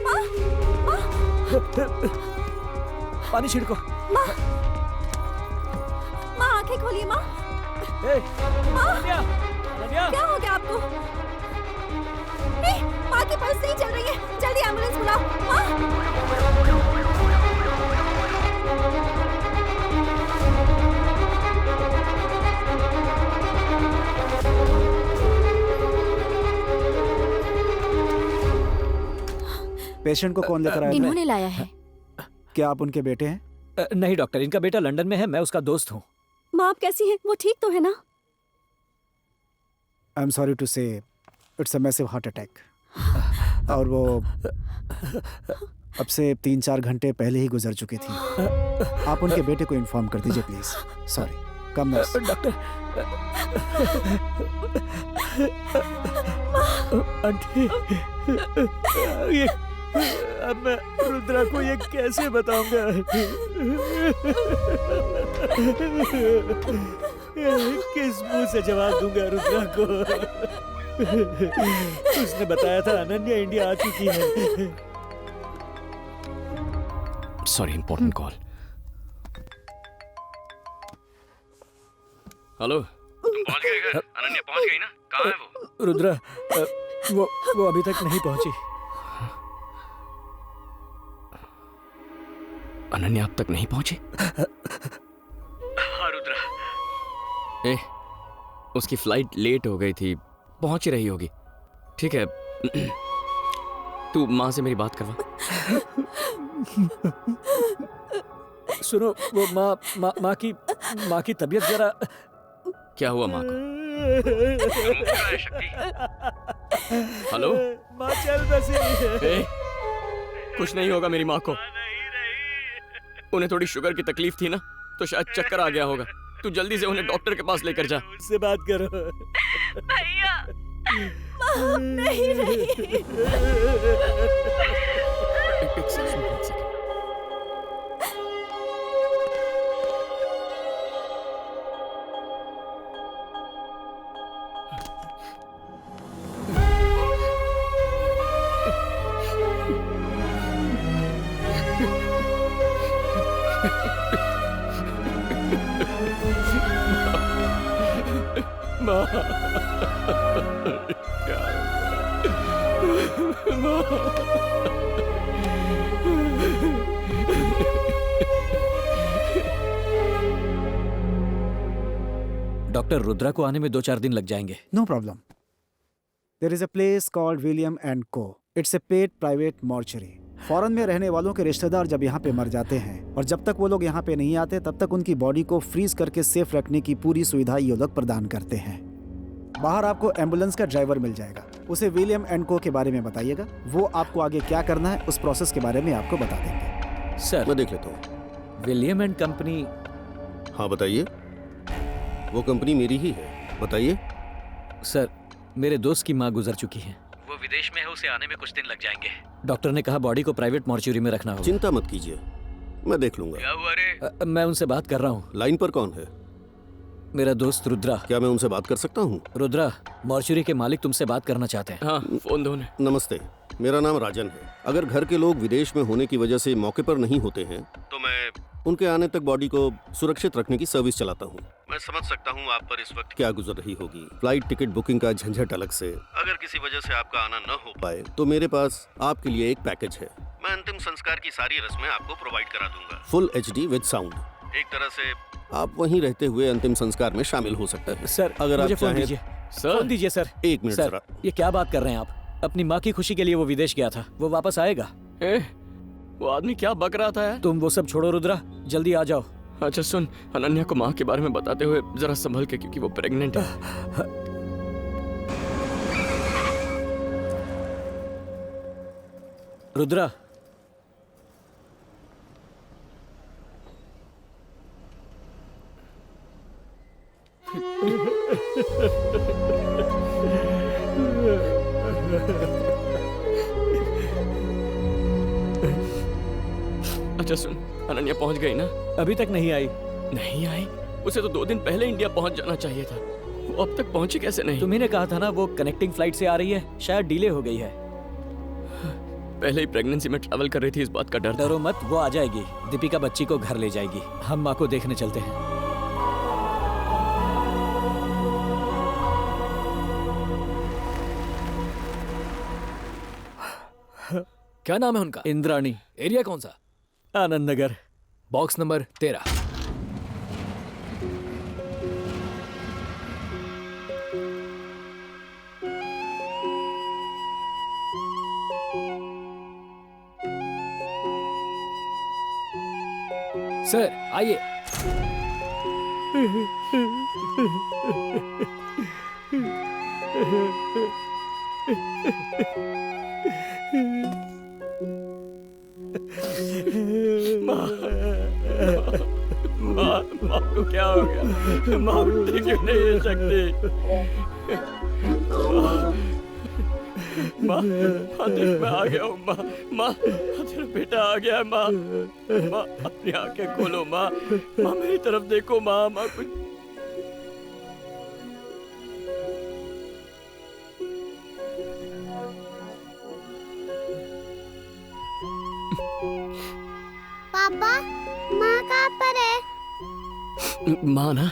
पानी छिड़को। माँ, आंखें खोलिए माँ। माँ, क्या हो गया आपको? माँ की पल्स नहीं चल रही है, जल्दी एम्बुलेंस बुलाओ। पेशेंट को कौन लेकर आया? इन्होंने लाया है। क्या आप उनके बेटे हैं? नहीं डॉक्टर, इनका बेटा लंदन में है, मैं उसका दोस्त हूँ। माँ आप कैसी हैं? वो ठीक तो है ना? आई एम सॉरी टू से it's a massive heart attack. और वो अब से 3-4 घंटे पहले ही गुजर चुकी थी। आप उनके बेटे को इन्फॉर्म कर दीजिए please. Sorry. Come nurse. Doctor aunty, ये अब मैं रुद्रा को ये कैसे बताऊंगा? किस मुंह से जवाब दूंगा रुद्रा को? उसने बताया था अनन्या इंडिया आ चुकी है। Sorry, important call. हेलो, पहुंच गए घर? अनन्या पहुंच गई ना? कहाँ है वो? रुद्रा, वो अभी तक नहीं पहुंची। अनन्या अब तक नहीं पहुंची? हाँ रुद्रा। उसकी फ्लाइट लेट हो गई थी, पहुंच ही रही होगी। ठीक है, तू माँ से मेरी बात करवा। सुनो, वो माँ की तबीयत जरा। क्या हुआ माँ को? हेलो, माँ चल बसी। कुछ नहीं होगा मेरी माँ को। उन्हें थोड़ी शुगर की तकलीफ थी ना, तो शायद चक्कर आ गया होगा। तू जल्दी से उन्हें डॉक्टर के पास लेकर जा। उससे बात करो। भैया, माँ नहीं रही। डॉक्टर, रुद्रा को आने में 2-4 दिन लग जाएंगे। No problem. There is a place called William and co. It's a paid private mortuary. Foreign में रहने वालों के रिश्तेदार जब यहाँ पे मर जाते हैं और जब तक वो लोग यहाँ पे नहीं आते तब तक उनकी बॉडी को फ्रीज करके सेफ रखने की पूरी सुविधा ये लोग प्रदान करते हैं। बाहर आपको एम्बुलेंस का ड्राइवर मिल जाएगा। उसे विलियम एंड को के बारे में बताइएगा, वो आपको आगे क्या करना है उस प्रोसेस के बारे में आपको बता देंगे। सर, मैं देख लेता हूँ। William and company. हाँ बताइए। वो कंपनी मेरी ही है, बताइए। सर, मेरे दोस्त की माँ गुजर चुकी है। वो विदेश में है, उसे आने में कुछ दिन लग जाएंगे। डॉक्टर ने कहा बॉडी को प्राइवेट मॉर्चुरी में रखना होगा। चिंता मत कीजिए, मैं देख लूंगा। क्या हुआ रे? मैं उनसे बात कर रहा हूँ। लाइन पर कौन है? मेरा दोस्त रुद्रा। क्या मैं उनसे बात कर सकता हूँ? रुद्रा, मॉर्चुरी के मालिक तुमसे बात करना चाहते हैं। हाँ, फोन दो उन्हें। नमस्ते, मेरा नाम राजन है। अगर घर के लोग विदेश में होने की वजह से मौके पर नहीं होते हैं तो मैं उनके आने तक बॉडी को सुरक्षित रखने की सर्विस चलाता हूँ। मैं समझ सकता हूँ आप पर इस वक्त क्या गुजर रही होगी। फ्लाइट टिकट बुकिंग का झंझट अलग से। अगर किसी वजह से आपका आना न हो पाए तो मेरे पास आपके लिए एक पैकेज है। मैं अंतिम संस्कार की सारी रस्में आपको प्रोवाइड करा दूंगा। Full HD with sound. एक तरह से आप वहीं रहते हुए अंतिम संस्कार में शामिल हो सकते हैं। सर, अगर आप फोन दीजिए। फोन दीजिए सर। एक मिनट सर, ये क्या बात कर रहे हैं आप? अपनी माँ की खुशी के लिए वो विदेश गया था, वो वापस आएगा। वो आदमी क्या बक रहा था यार? तुम वो सब छोड़ो रुद्रा, जल्दी आ जाओ। अच्छा सुन, अनन्या को माँ के बारे में बताते हुए जरा संभल के, क्योंकि वो प्रेग्नेंट है। रुद्रा, अच्छा सुन, अनन्या पहुंच गई ना? अभी तक नहीं आई। नहीं आई? उसे तो 2 दिन पहले इंडिया पहुंच जाना चाहिए था। वो अब तक पहुंची कैसे नहीं? तुम्ही ने कहा था ना वो कनेक्टिंग फ्लाइट से आ रही है, शायद डिले हो गई है। पहले ही प्रेगनेंसी में ट्रैवल कर रही थी, इस बात का डर था। डरो मत, वो आ जाएगी। दीपिका बच्ची को घर ले जाएगी। हम माँ को देखने चलते हैं। क्या नाम है उनका? इंद्राणी। एरिया कौन सा? Anand Nagar, box number 13। Sir आइए। माँ माँ को क्या हो गया? माँ उठती क्यों नहीं है शक्ति? माँ माँ देख मैं आ गया हूँ माँ। माँ तेरा बेटा आ गया है माँ। माँ अपनी आंखें खोलो माँ। माँ मेरी तरफ देखो माँ। माँ कुछ पापा माँ कहाँ पर है? माँ ना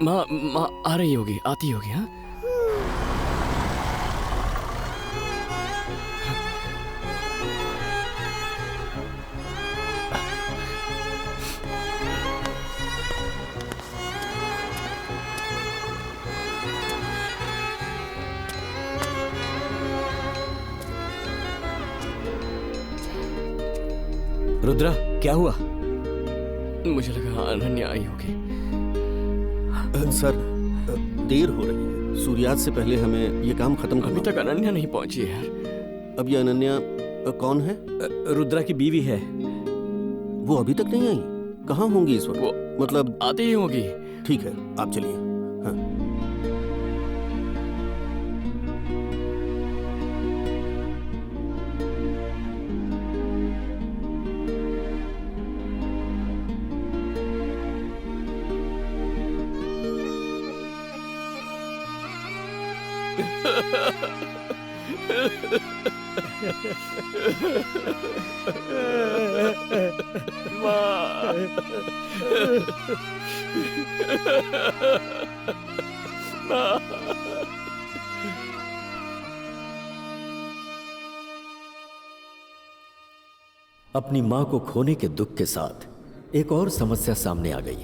माँ माँ आ रही होगी, आती होगी। हाँ रुद्रा क्या हुआ? मुझे लगा अनन्या आई होगी। सर देर हो रही है, सूर्यास्त से पहले हमें ये काम खत्म करना। अभी तक अनन्या नहीं पहुंची है यार। अब ये अनन्या कौन है? रुद्रा की बीवी है। वो अभी तक नहीं आई? कहाँ होंगी इस वक्त? मतलब आती ही होगी। ठीक है आप चलिए। हाँ। अपनी मां को खोने के दुख के साथ एक और समस्या सामने आ गई।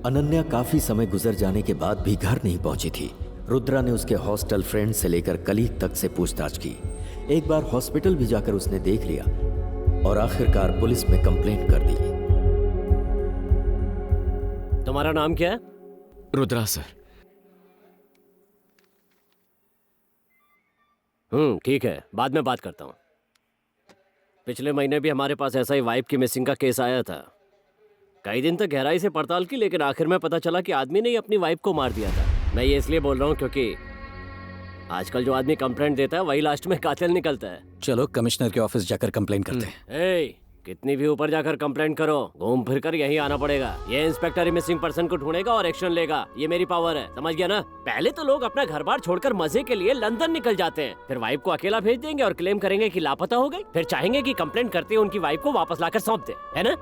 अनन्या काफी समय गुजर जाने के बाद भी घर नहीं पहुंची थी। रुद्रा ने उसके हॉस्टल फ्रेंड से लेकर कलीग तक से पूछताछ की। एक बार हॉस्पिटल भी जाकर उसने देख लिया और आखिरकार पुलिस में कंप्लेंट कर दी। तुम्हारा नाम क्या है? रुद्रा सर। ठीक है, बाद में बात करता हूँ। पिछले महीने भी हमारे पास ऐसा ही वाइफ की मिसिंग का केस आया था। कई दिन तक गहराई से पड़ताल की, लेकिन आखिर में पता चला कि आदमी ने ही अपनी वाइफ को मार दिया था। मैं ये इसलिए बोल रहा हूँ क्योंकि आजकल जो आदमी कंप्लेंट देता है वही लास्ट में कातिल निकलता है। चलो कमिश्नर के ऑफिस जाकर कंप्लेंट करते हैं। ए, कितनी भी ऊपर जाकर कंप्लेंट करो, घूम फिर कर यही आना पड़ेगा। ये इंस्पेक्टर ही मिसिंग पर्सन को ढूंढेगा और एक्शन लेगा। ये मेरी पावर है, समझ गया ना? पहले तो लोग अपना घर बार छोड़कर मजे के लिए लंदन निकल जाते हैं, फिर वाइफ को अकेला भेज देंगे और क्लेम करेंगे कि लापता हो गई। फिर चाहेंगे कि कंप्लेंट करते हुए उनकी वाइफ को वापस लाकर सौंप दे, है ना?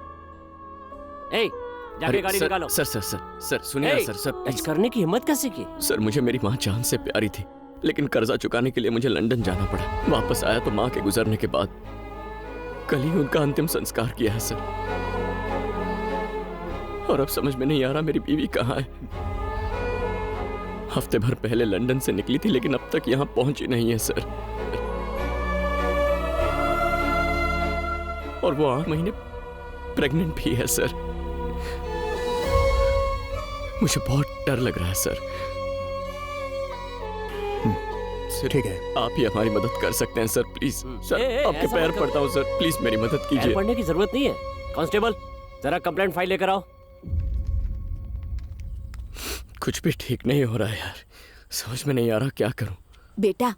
ए, जाके गाड़ी निकालो। सर सर सर सर सुनिए ना सर टच करने की हिम्मत कैसे की? सर मुझे मेरी माँ जान से प्यारी थी, लेकिन कर्जा चुकाने के लिए मुझे लंदन जाना पड़ा। वापस आया तो माँ के गुजरने के बाद कल ही उनका अंतिम संस्कार किया है सर। और अब समझ में नहीं आ रहा मेरी बीवी कहाँ है। हफ्ते भर पहले लंदन से निकली थी, लेकिन अब तक यहाँ पहुंची नहीं है सर। और वो 8 महीने प्रेग्नेंट भी है सर। मुझे बहुत डर लग रहा है सर। ठीक है, आप ही हमारी मदद कर सकते हैं सर, प्लीज। सर आपके पैर पड़ता हूँ सर, प्लीज मेरी मदद कीजिए। पैर पड़ने की जरूरत नहीं है। कांस्टेबल, जरा कंप्लेंट फाइल लेकर आओ। कुछ भी ठीक नहीं हो रहा है यार, समझ में नहीं आ रहा क्या करूं। बेटा,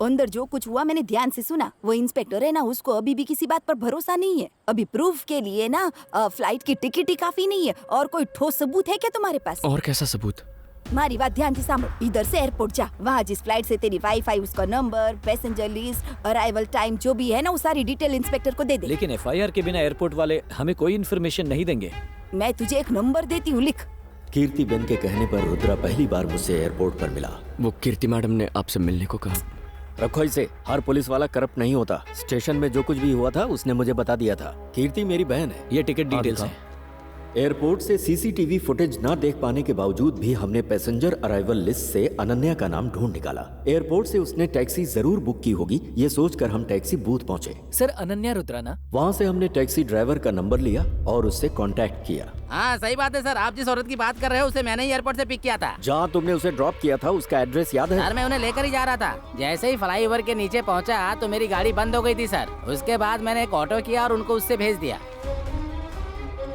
अंदर जो कुछ हुआ मैंने ध्यान से सुना। वो इंस्पेक्टर है ना, उसको अभी भी किसी बात पर भरोसा नहीं है। अभी प्रूफ के लिए ना फ्लाइट की टिकट ही काफी नहीं है। और कोई ठोस सबूत है क्या तुम्हारे पास? और कैसा सबूत? हमारी बात ध्यान से सामने। इधर से एयरपोर्ट जा, वहाँ जिस फ्लाइट से तेरी वाईफाई, उसका number, passenger list, arrival time जो भी है ना, वो सारी डिटेल इंस्पेक्टर को दे दे। लेकिन FIR के बिना एयरपोर्ट वाले हमें कोई इन्फॉर्मेशन नहीं देंगे। मैं तुझे एक नंबर देती हूँ, लिख। कीर्तिबेन के कहने पर रुद्रा पहली बार मुझसे एयरपोर्ट पर मिला। वो कीर्ति मैडम ने आपसे मिलने को कहा। रखो इसे, हर पुलिस वाला करप्ट नहीं होता। स्टेशन में जो कुछ भी हुआ था उसने मुझे बता दिया था। कीर्ति मेरी बहन है। ये टिकट डिटेल्स हैं। एयरपोर्ट से CCTV फुटेज ना देख पाने के बावजूद भी हमने पैसेंजर अराइवल लिस्ट से अनन्या का नाम ढूंढ निकाला। एयरपोर्ट से उसने टैक्सी जरूर बुक की होगी, ये सोचकर हम टैक्सी बूथ पहुंचे। सर अनन्या रुद्रा ना? वहाँ से हमने टैक्सी ड्राइवर का नंबर लिया और उससे कांटेक्ट किया। हाँ सही बात है सर, आप जिस औरत की बात कर रहे हो उसे मैंने ही एयरपोर्ट से पिक किया था। जहाँ तुमने उसे ड्रॉप किया था उसका एड्रेस याद है? सर मैं उन्हें लेकर ही जा रहा था। जैसे ही फ्लाईओवर के नीचे पहुँचा तो मेरी गाड़ी बंद हो गई थी सर। उसके बाद मैंने एक ऑटो किया और उनको उससे भेज दिया।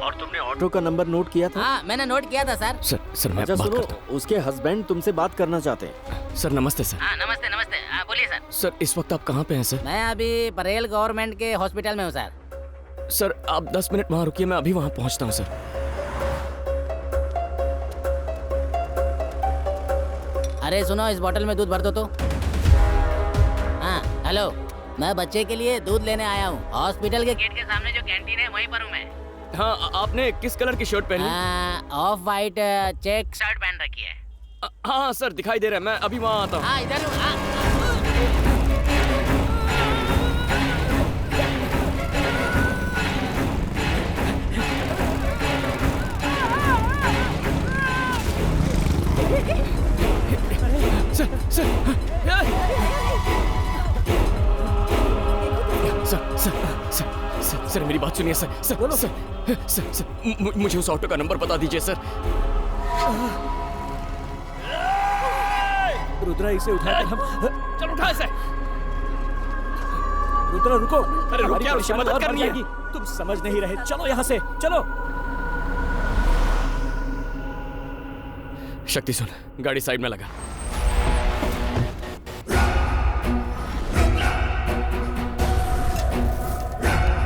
और तुमने ऑटो का नंबर नोट किया था? हाँ, मैंने नोट किया था सर। सर मैं अच्छा बात सुनो, करता उसके हस्बैंड तुमसे बात करना चाहते हैं। सर नमस्ते सर। हाँ, नमस्ते नमस्ते। हाँ, बोलिए सर। सर इस वक्त आप कहाँ पे हैं सर? मैं अभी परेल गवर्नमेंट के हॉस्पिटल में हूँ सर। सर आप 10 मिनट वहाँ रुकिए, मैं अभी वहाँ पहुँचता हूँ सर। अरे सुनो, इस बोतल में दूध भर दो तो। हाँ हेलो, मैं बच्चे के लिए दूध लेने आया हूँ। हॉस्पिटल के गेट के सामने जो कैंटीन है वहीं पर हूँ मैं। हाँ, आपने किस कलर की शर्ट पहनी? ऑफ वाइट चेक शर्ट पहन रखी है। हाँ सर दिखाई दे रहा है, मैं अभी वहाँ आता हूँ। हाँ इधर हूँ। हाँ। सर मेरी बात सुनिए सर। मुझे उस ऑटो का नंबर बता दीजिए सर। रुद्रा इसे उठाकर हम चल उठा इसे। रुद्रा रुको। अरे रुक यार, उसे मदद करनी है। तुम समझ नहीं रहे, चलो यहाँ से चलो। शक्ति सुन, गाड़ी साइड में लगा।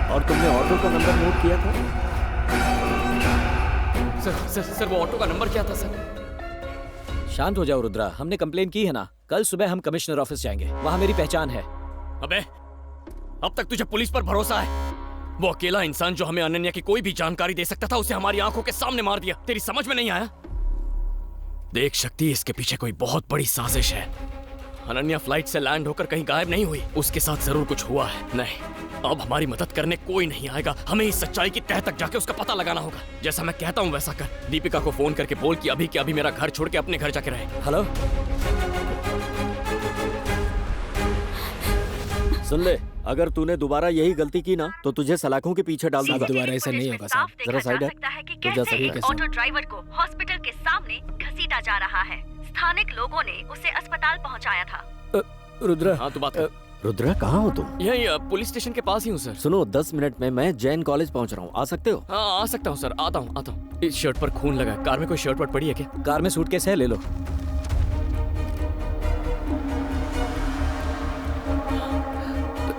और तुमने ऑटो का नंबर नोट किया था? सर वो ऑटो का नंबर क्या था सर? शांत हो जाओ रुद्रा, हमने कंप्लेन की है ना। कल सुबह हम कमिश्नर ऑफिस जाएंगे, वहाँ मेरी पहचान है। अबे अब तक तुझे पुलिस पर भरोसा है? वो अकेला इंसान जो हमें अनन्या की कोई भी जानकारी दे सकता था, उसे हमारी आंखों के सामने मार दिया। तेरी समझ में नहीं आया? देख शक्ति, इसके पीछे कोई बहुत बड़ी साजिश है। अनन्या फ्लाइट से लैंड होकर कहीं गायब नहीं हुई, उसके साथ जरूर कुछ हुआ है। नहीं, अब हमारी मदद करने कोई नहीं आएगा। हमें इस सच्चाई की तह तक जाके उसका पता लगाना होगा। जैसा मैं कहता हूँ वैसा कर। दीपिका को फोन करके बोल कि अभी के अभी मेरा घर छोड़ के अपने घर जाके रहे। हेलो, सुन ले, अगर तूने दोबारा यही गलती की ना तो तुझे सलाखों के पीछे डाल दूंगा। दोबारा ऐसा नहीं होगा साहब। जरा साइड है। कि कैसे एक ऑटो ड्राइवर को हॉस्पिटल के सामने घसीटा जा रहा है। स्थानिक लोगों ने उसे अस्पताल पहुंचाया था। रुद्रा। हाँ तो बात कर। रुद्रा कहाँ हो तुम? यही पुलिस स्टेशन के पास ही हूँ सर। सुनो, 10 मिनट में मैं जैन कॉलेज पहुँच रहा हूँ, आ सकते हो? हाँ आ सकता हूँ सर, आता हूँ। इस शर्ट पर खून लगा है। कार में कोई शर्ट वर्ट पड़ी है क्या? कार में सूटकेस है, ले लो।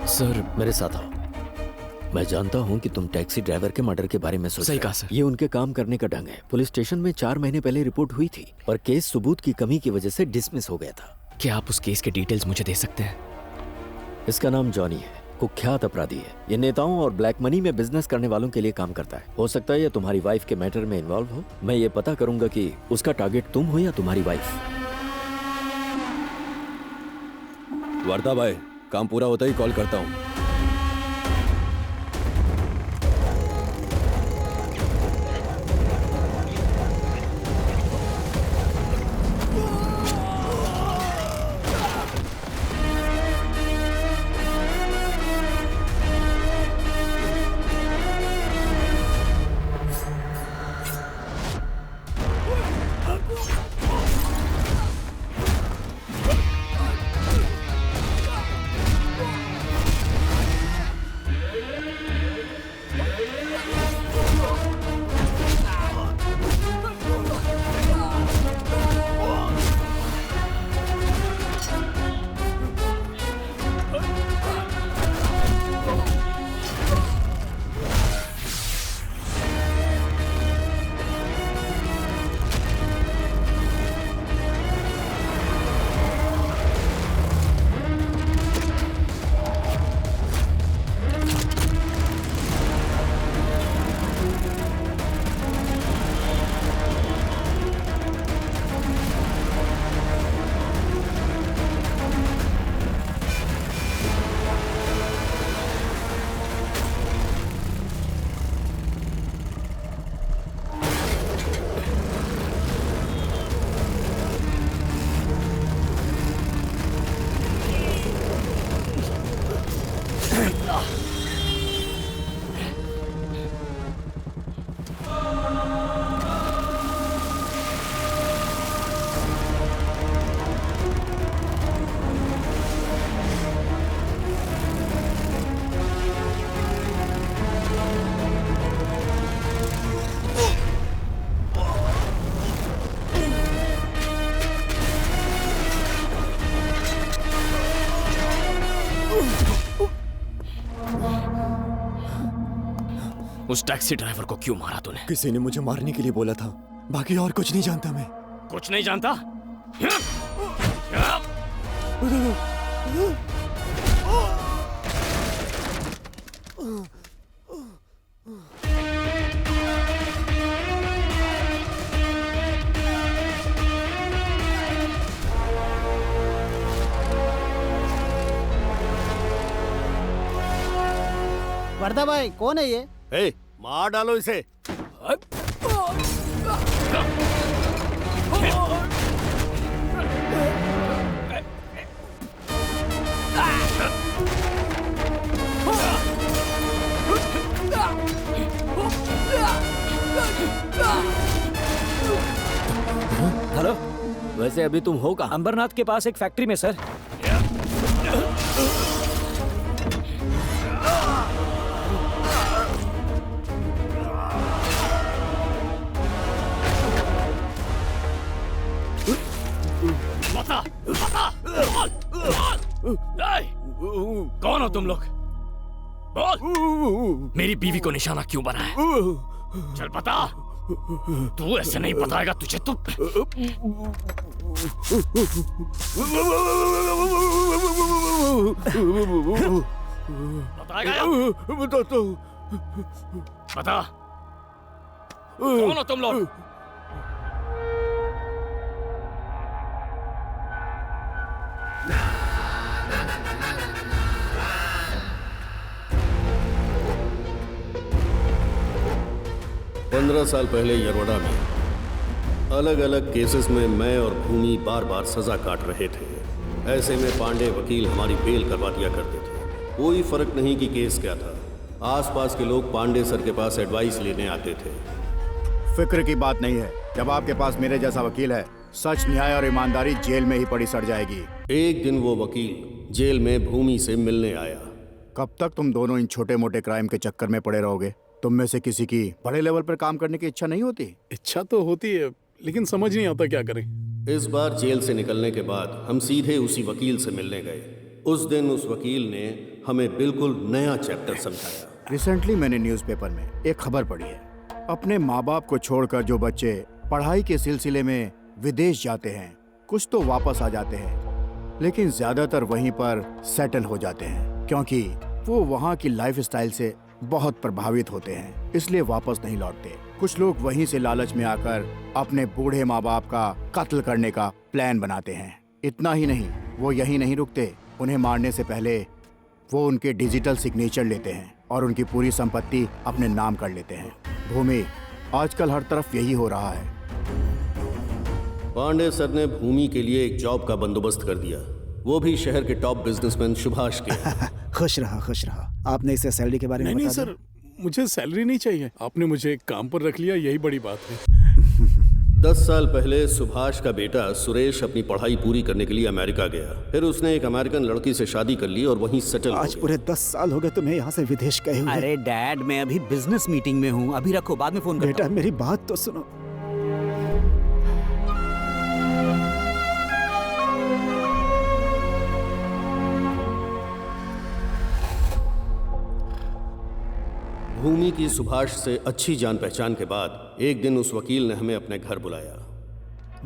सर मेरे साथ आओ। मैं जानता हूँ कि तुम टैक्सी ड्राइवर के मर्डर के बारे में सोच सही रहे कहा हो। सर। ये उनके काम करने का ढंग है। पुलिस स्टेशन में 4 महीने पहले रिपोर्ट हुई थी और केस सबूत की कमी की वजह से डिसमिस हो गया था। क्या आप उस केस के डिटेल्स मुझे दे सकते हैं? इसका नाम जॉनी है, कुख्यात अपराधी है। ये नेताओं और ब्लैक मनी में बिजनेस करने वालों के लिए काम करता है। हो सकता है ये तुम्हारी वाइफ के मैटर में इन्वॉल्व हो। मैं ये पता करूंगा कि उसका टारगेट तुम हो या तुम्हारी वाइफ। वर्धा भाई, काम पूरा होता ही कॉल करता हूँ। उस टैक्सी ड्राइवर को क्यों मारा तूने? किसी ने मुझे मारने के लिए बोला था, बाकी और कुछ नहीं जानता मैं। कुछ नहीं जानता? वर्धा भाई कौन है ये? ए, मार डालो इसे। हेलो, वैसे अभी तुम हो कहाँ? अंबरनाथ के पास एक फैक्ट्री में सर। कौन हो तुम लोग? बोल। मेरी बीवी को निशाना क्यों बनाया? चल बता। तू ऐसे नहीं बताएगा तुझे तो। बताएगा या? बताता हूँ। बता। कौन हो तुम लोग? 15 साल पहले यरवड़ा में अलग अलग केसेस में मैं और भूमि बार बार सजा काट रहे थे। ऐसे में पांडे वकील हमारी बेल करवा दिया करते थे। कोई फर्क नहीं कि केस क्या था, आसपास के लोग पांडे सर के पास एडवाइस लेने आते थे। फिक्र की बात नहीं है, जब आपके पास मेरे जैसा वकील है, सच, न्याय और ईमानदारी जेल में ही पड़ी सड़ जाएगी। एक दिन वो वकील जेल में भूमि से मिलने आया। कब तक तुम दोनों इन छोटे मोटे क्राइम के चक्कर में पड़े रहोगे? तुम में से किसी की बड़े लेवल पर काम करने की इच्छा नहीं होती? इच्छा तो होती है, लेकिन समझ नहीं आता क्या करें। इस बार जेल से निकलने के बाद हम सीधे उसी वकील से मिलने गए। उस दिन उस वकील ने हमें बिल्कुल नया चैप्टर समझाया। रिसेंटली मैंने न्यूज़पेपर में एक खबर पढ़ी है। अपने माँ बाप को छोड़कर जो बच्चे पढ़ाई के सिलसिले में विदेश जाते हैं, कुछ तो वापस आ जाते हैं, लेकिन ज्यादातर वहीं पर सेटल हो जाते हैं, क्योंकि वो वहाँ की लाइफस्टाइल से बहुत प्रभावित होते हैं, इसलिए वापस नहीं लौटते। कुछ लोग वहीं से लालच में आकर अपने बूढ़े माँ बाप का कत्ल करने का प्लान बनाते हैं। इतना ही नहीं, वो यहीं नहीं रुकते, उन्हें मारने से पहले वो उनके डिजिटल सिग्नेचर लेते हैं और उनकी पूरी संपत्ति अपने नाम कर लेते हैं। भूमि, आजकल हर तरफ यही हो रहा है। पांडे सर ने भूमि के लिए एक जॉब का बंदोबस्त कर दिया, वो भी शहर के टॉप बिजनेसमैन सुभाष के। खुश रहा खुश रहा। आपने इसे सैलरी के बारे में नहीं बता सर, मुझे सैलरी नहीं चाहिए। आपने मुझे काम पर रख लिया, यही बड़ी बात है। 10 साल पहले सुभाष का बेटा सुरेश अपनी पढ़ाई पूरी करने के लिए अमेरिका गया। फिर उसने एक अमेरिकन लड़की से शादी कर ली और वहीं सेटल हो आज पूरे 10 साल हो गए तुम्हें यहाँ से विदेश गए हुए। अरे डैड, मैं अभी बिजनेस मीटिंग में हूँ, अभी रखो, बाद में फोन करता बेटा हूँ। मेरी बात तो सुनो। भूमि की सुभाष से अच्छी जान पहचान के बाद एक दिन उस वकील ने हमें अपने घर बुलाया।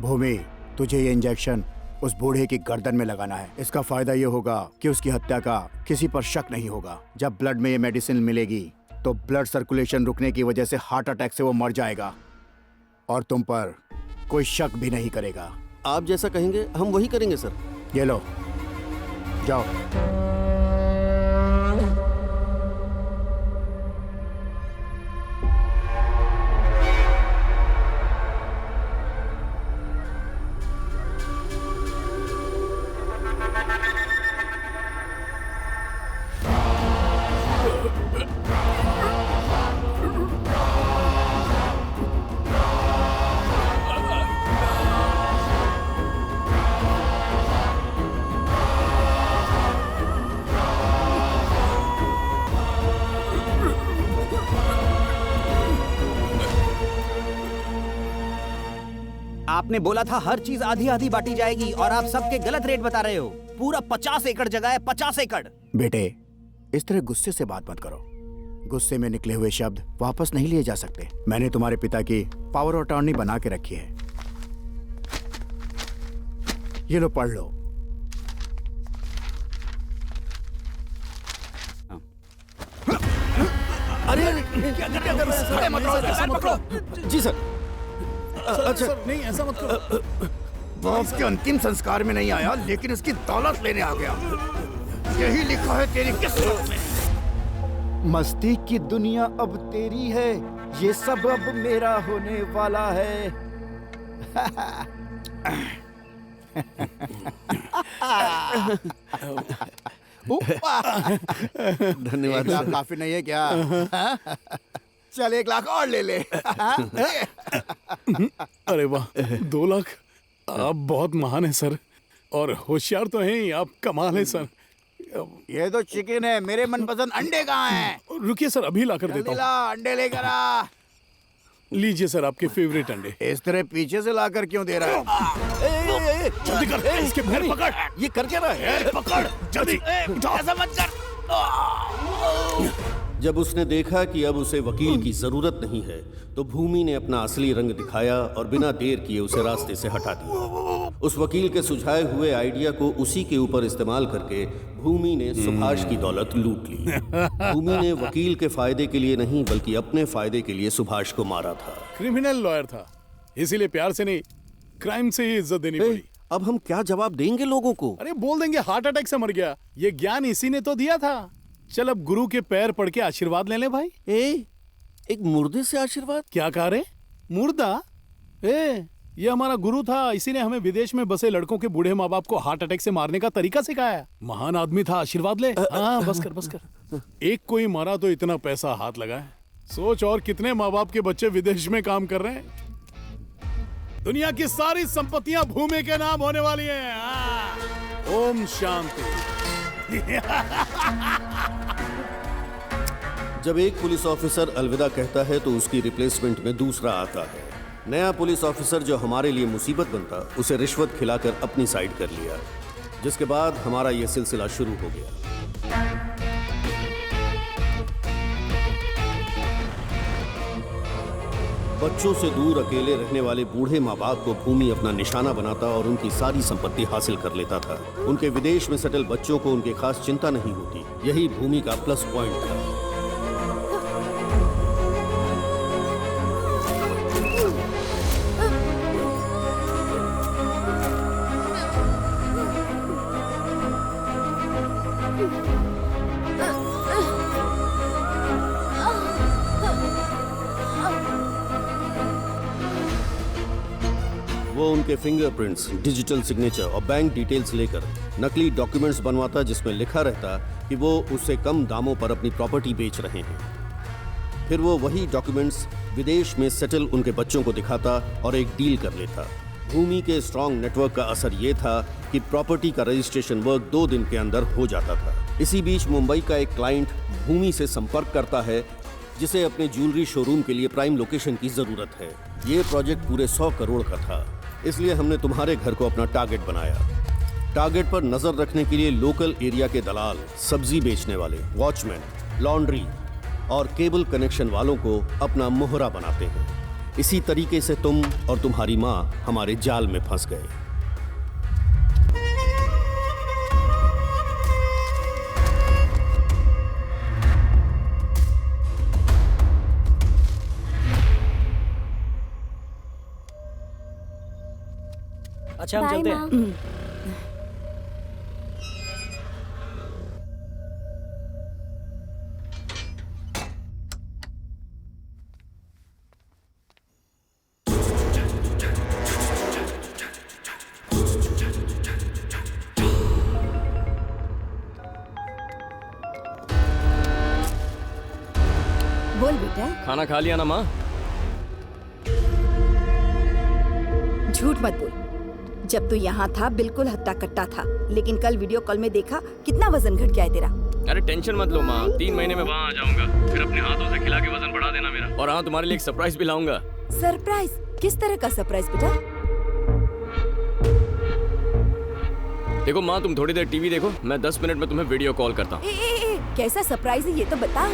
भूमि, तुझे ये इंजेक्शन उस बूढ़े की गर्दन में लगाना है। इसका फायदा ये होगा कि उसकी हत्या का किसी पर शक नहीं होगा। जब ब्लड में ये मेडिसिन मिलेगी तो ब्लड सर्कुलेशन रुकने की वजह से हार्ट अटैक से वो मर जाएगा और तुम पर कोई शक भी नहीं करेगा। आप जैसा कहेंगे हम वही करेंगे सर। ये लो, जाओ। आपने बोला था हर चीज आधी आधी बांटी जाएगी और आप सबके गलत रेट बता रहे हो। पूरा 50 एकड़ जगह है, 50 एकड़। बेटे, इस तरह गुस्से से बात मत करो। गुस्से में निकले हुए शब्द वापस नहीं लिए जा सकते। मैंने तुम्हारे पिता की पावर ऑफ अटॉर्नी बना के रखी है। ये लो, पढ़ लो। अरे क्या कर रहे हैं? जी सर। अच्छा नहीं, ऐसा मत करो। बाप के अंतिम संस्कार में नहीं आया, लेकिन उसकी दौलत लेने आ गया। यही लिखा है तेरी किस्मत में। मस्ती की दुनिया अब तेरी है, ये सब अब मेरा होने वाला है। धन्यवाद। 1 लाख काफी नहीं है क्या? चल 1 लाख और ले ले। अरे वाह, 2 लाख। आप बहुत महान है सर, और होशियार तो हैं ही आप। कमाल है सर। ये तो चिकन है, मेरे मनपसंद अंडे कहाँ हैं? रुकिए सर, अभी ला कर देता हूँ। अंडे लेकर आ। लीजिए सर, आपके फेवरेट अंडे। इस तरह पीछे से लाकर क्यों दे रहा है? जल्दी कर, इसके पैर पकड़। ये कर क्या रहा है? पकड़ जल्दी। ऐसा मत कर। जब उसने देखा कि अब उसे वकील की जरूरत नहीं है, तो भूमि ने अपना असली रंग दिखाया और बिना देर किए उसे रास्ते से हटा दिया। उस वकील के सुझाए हुए आइडिया को उसी के ऊपर इस्तेमाल करके भूमि ने सुभाष की दौलत लूट ली। भूमि ने वकील के फायदे के लिए नहीं, बल्कि अपने फायदे के लिए सुभाष को मारा था। क्रिमिनल लॉयर था, इसीलिए प्यार से नहीं, क्राइम से ही इज्जत देनी पड़ी। अब हम क्या जवाब देंगे लोगों को? अरे बोल देंगे हार्ट अटैक से मर गया। ये ज्ञान इसी ने तो दिया था। चल अब गुरु के पैर पड़ के आशीर्वाद ले ले भाई। एक मुर्दे से आशीर्वाद? क्या कह रहे? मुर्दा? ये हमारा गुरु था, इसी ने हमें विदेश में बसे लड़कों के बूढ़े माँ बाप को हार्ट अटैक से मारने का तरीका सिखाया। महान आदमी था, आशीर्वाद ले। हाँ बस कर बस कर। एक कोई मारा तो इतना पैसा हाथ लगा है। सोच और कितने माँ बाप के बच्चे विदेश में काम कर रहे हैं। दुनिया की सारी संपत्तियां भूमि के नाम होने वाली हैं। ओम शांति। जब एक पुलिस ऑफिसर अलविदा कहता है तो उसकी रिप्लेसमेंट में दूसरा आता है। नया पुलिस ऑफिसर जो हमारे लिए मुसीबत बनता, उसे रिश्वत खिलाकर अपनी साइड कर लिया, जिसके बाद हमारा यह सिलसिला शुरू हो गया। बच्चों से दूर अकेले रहने वाले बूढ़े माँ बाप को भूमि अपना निशाना बनाता और उनकी सारी संपत्ति हासिल कर लेता था। उनके विदेश में सेटल बच्चों को उनकी खास चिंता नहीं होती। यही भूमि का प्लस पॉइंट था। वो उनके फिंगरप्रिंट्स, डिजिटल सिग्नेचर और बैंक डिटेल्स लेकर नकली डॉक्यूमेंट्स बनवाता, जिसमें लिखा रहता कि वो उससे कम दामों पर अपनी प्रॉपर्टी बेच रहे हैं। फिर वो वही डॉक्यूमेंट्स विदेश में सेटल उनके बच्चों को दिखाता और एक डील कर लेता। भूमि के स्ट्रॉन्ग नेटवर्क का असर ये था कि प्रॉपर्टी का रजिस्ट्रेशन वर्क 2 दिन के अंदर हो जाता था। इसी बीच मुंबई का एक क्लाइंट भूमि से संपर्क करता है, जिसे अपने ज्वेलरी शोरूम के लिए प्राइम लोकेशन की जरूरत है। ये प्रोजेक्ट पूरे 100 करोड़ का था, इसलिए हमने तुम्हारे घर को अपना टारगेट बनाया। टारगेट पर नजर रखने के लिए लोकल एरिया के दलाल, सब्जी बेचने वाले, वॉचमैन, लॉन्ड्री और केबल कनेक्शन वालों को अपना मोहरा बनाते हैं। इसी तरीके से तुम और तुम्हारी माँ हमारे जाल में फंस गए। अच्छा हम चलते हैं। बोल बेटा। खाना खा लिया ना माँ? झूठ मत बोल। जब तू यहाँ था बिल्कुल हट्टा कट्टा था, लेकिन कल वीडियो कॉल में देखा कितना वजन घट गया है तेरा। अरे टेंशन मत लो माँ, 3 महीने में वहाँ आ जाऊंगा। फिर अपने हाथों से खिला के वजन बढ़ा देना मेरा। और हाँ, तुम्हारे लिए एक सरप्राइज भी लाऊंगा। सरप्राइज? किस तरह का सरप्राइज बेटा? देखो माँ, तुम थोड़ी देर टीवी देखो, मैं 10 मिनट में तुम्हें वीडियो कॉल करता हूँ। कैसा सरप्राइज है ये तो बता।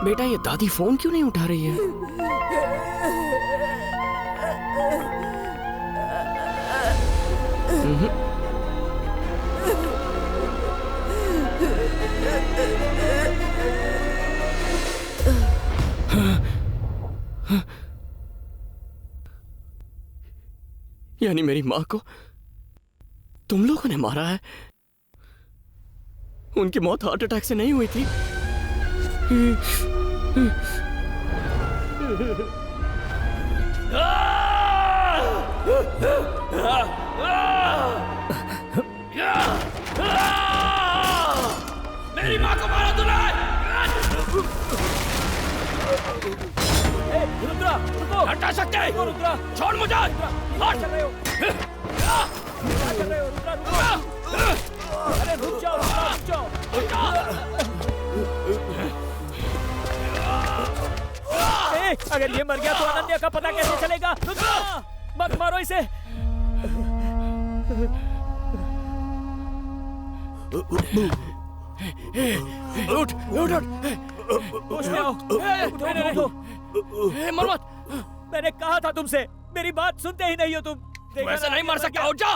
बेटा ये दादी फोन क्यों नहीं उठा रही है? यानी मेरी माँ को तुम लोगों ने मारा है? उनकी मौत हार्ट अटैक से नहीं हुई थी? मेरी माँ को मारा तूने! रुद्रा, रुको! हटा सकते हैं? रुद्रा, छोड़ मुझे! क्या कर रहे हो? क्या कर रहे हो? रुद्रा, रुको! अरे रुक जाओ, रुक जाओ! अगर ये मर गया तो अनन्या का पता कैसे चलेगा? रुद्रा, मत मारो इसे! उठ, उठ, उठ! होश में आओ! उठो! मर मत! मैंने कहा था तुमसे, मेरी बात सुनते ही नहीं हो तुम। तू ऐसे नहीं मर सकता, उठ जा!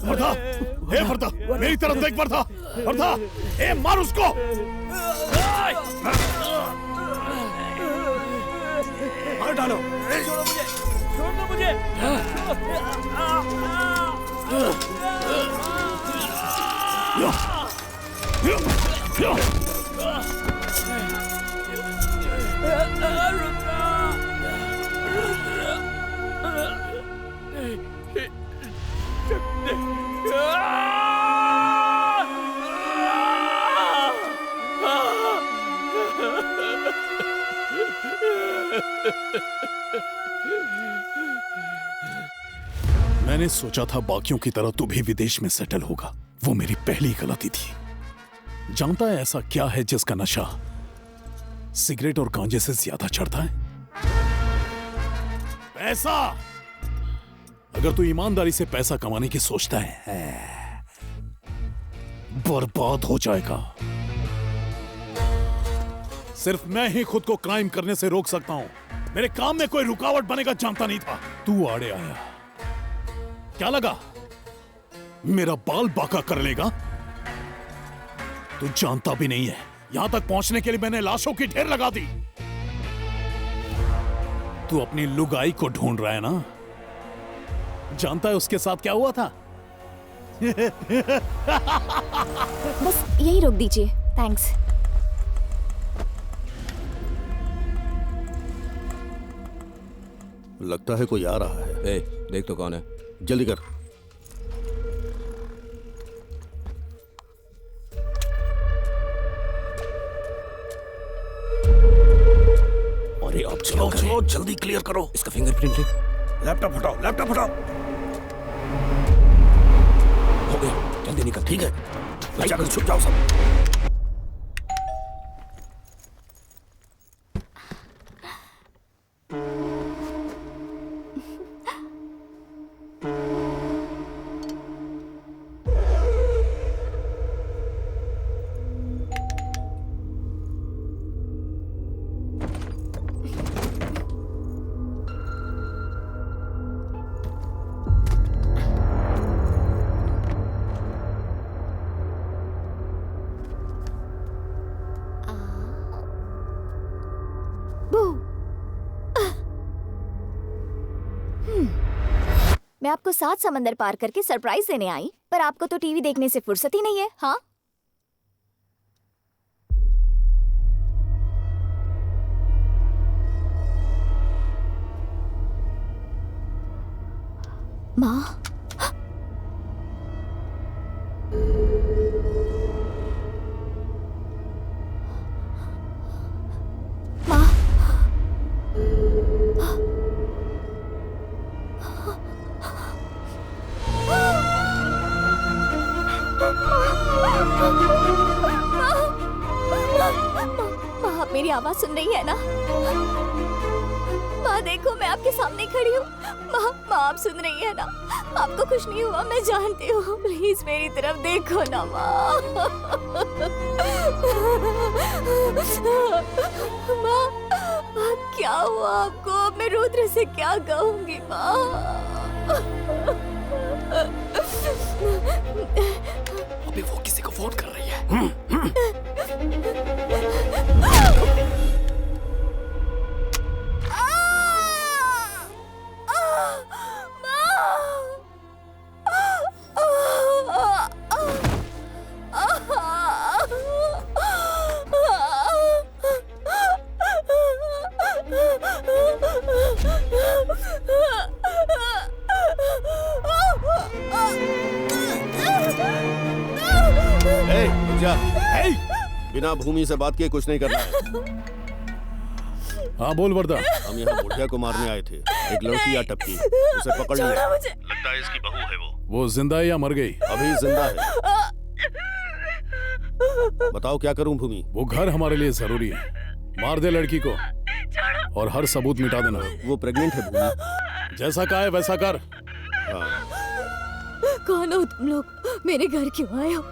वर्धा, हे वर्धा, मेरी तरफ देख वर्धा, वर्धा, हे मार उसको! मार डालो! छोड़ो मुझे! छोड़ दो मुझे! मैंने सोचा था बाकियों की तरह तू भी विदेश में सेटल होगा। वो मेरी पहली गलती थी। जानता है ऐसा क्या है जिसका नशा सिगरेट और गांजे से ज्यादा चढ़ता है? पैसा। अगर तू ईमानदारी से पैसा कमाने की सोचता है, बर्बाद हो जाएगा। सिर्फ मैं ही खुद को क्राइम करने से रोक सकता हूं। मेरे काम में कोई रुकावट बनेगा जानता नहीं था। तू आड़े आया, क्या लगा मेरा बाल बांका कर लेगा? तू जानता भी नहीं है, यहां तक पहुंचने के लिए मैंने लाशों की ढेर लगा दी। तू अपनी लुगाई को ढूंढ रहा है ना? जानता है उसके साथ क्या हुआ था? बस यही रोक दीजिए, थैंक्स। लगता है कोई आ रहा है। ए, देख तो कौन है। जल्दी कर। अरे अब चलो चलो जल्दी क्लियर करो। इसका फिंगरप्रिंट ले। लैपटॉप हटाओ, लैपटॉप हटाओ। हो गया, जल्दी निकल। ठीक है, जाकर छुप जाओ सब। मैं आपको 7 समंदर पार करके सरप्राइज देने आई, पर आपको तो टीवी देखने से फुर्सत ही नहीं है। हाँ, माँ, माँ, मेरी आवाज सुन रही है ना? माँ देखो, मैं आपके सामने खड़ी हूँ। माँ आप सुन रही है ना? आपको कुछ नहीं हुआ, मैं जानती हूँ। प्लीज मेरी तरफ देखो ना माँ। माँ क्या हुआ आपको? मैं रुद्र से क्या कहूँगी माँ? अभी वो किसी को फोन कर रही है। बिना भूमि से बात किए कुछ नहीं करना है। हाँ बोल वरदा। हम यहाँ बुढ़िया को मारने आए थे। एक लड़की आ टपकी, उसे पकड़ लिया। लगता है इसकी बहू है वो जिंदा है या मर गई? अभी जिंदा है। बताओ क्या करूं भूमि? वो घर हमारे लिए जरूरी है। मार दे लड़की को और हर सबूत मिटा देना। वो प्रेग्नेंट है भूमि। जैसा कहा है वैसा कर। कौन हो तुम लोग? मेरे घर क्यों आए हो?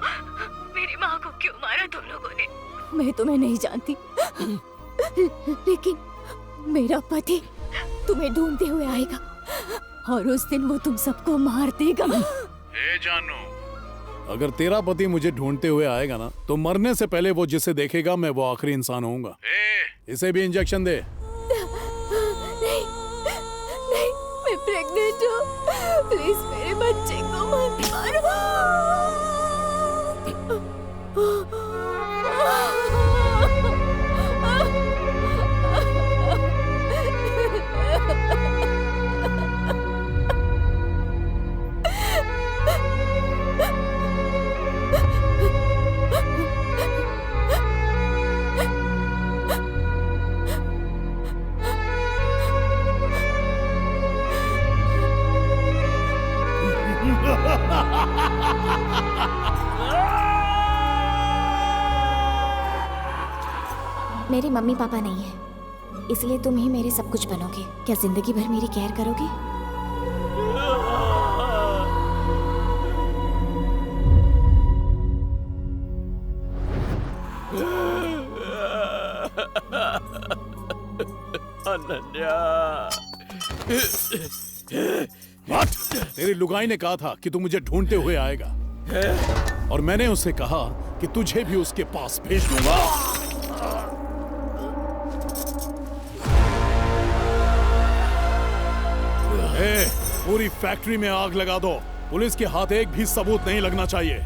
मेरी माँ को क्यों मारा तुम लोगों ने? मैं तुम्हें नहीं जानती, लेकिन मेरा पति तुम्हें ढूंढते हुए आएगा और उस दिन वो तुम सबको मार देगा। जानू, अगर तेरा पति मुझे ढूंढते हुए आएगा ना, तो मरने से पहले वो जिसे देखेगा मैं वो आखिरी इंसान होऊंगा। इसे भी इंजेक्शन दे। नहीं, नहीं, मैं प्रेग्नेंट हूँ। प्लीज मेरे बच्चे को मत मारो। मेरे मम्मी पापा नहीं है, इसलिए तुम ही मेरे सब कुछ बनोगे। क्या जिंदगी भर मेरी केयर करोगे? अनन्या। तेरी लुगाई ने कहा था कि तू मुझे ढूंढते हुए आएगा, और मैंने उससे कहा कि तुझे भी उसके पास भेज दूंगा। पूरी फैक्ट्री में आग लगा दो। पुलिस के हाथ एक भी सबूत नहीं लगना चाहिए।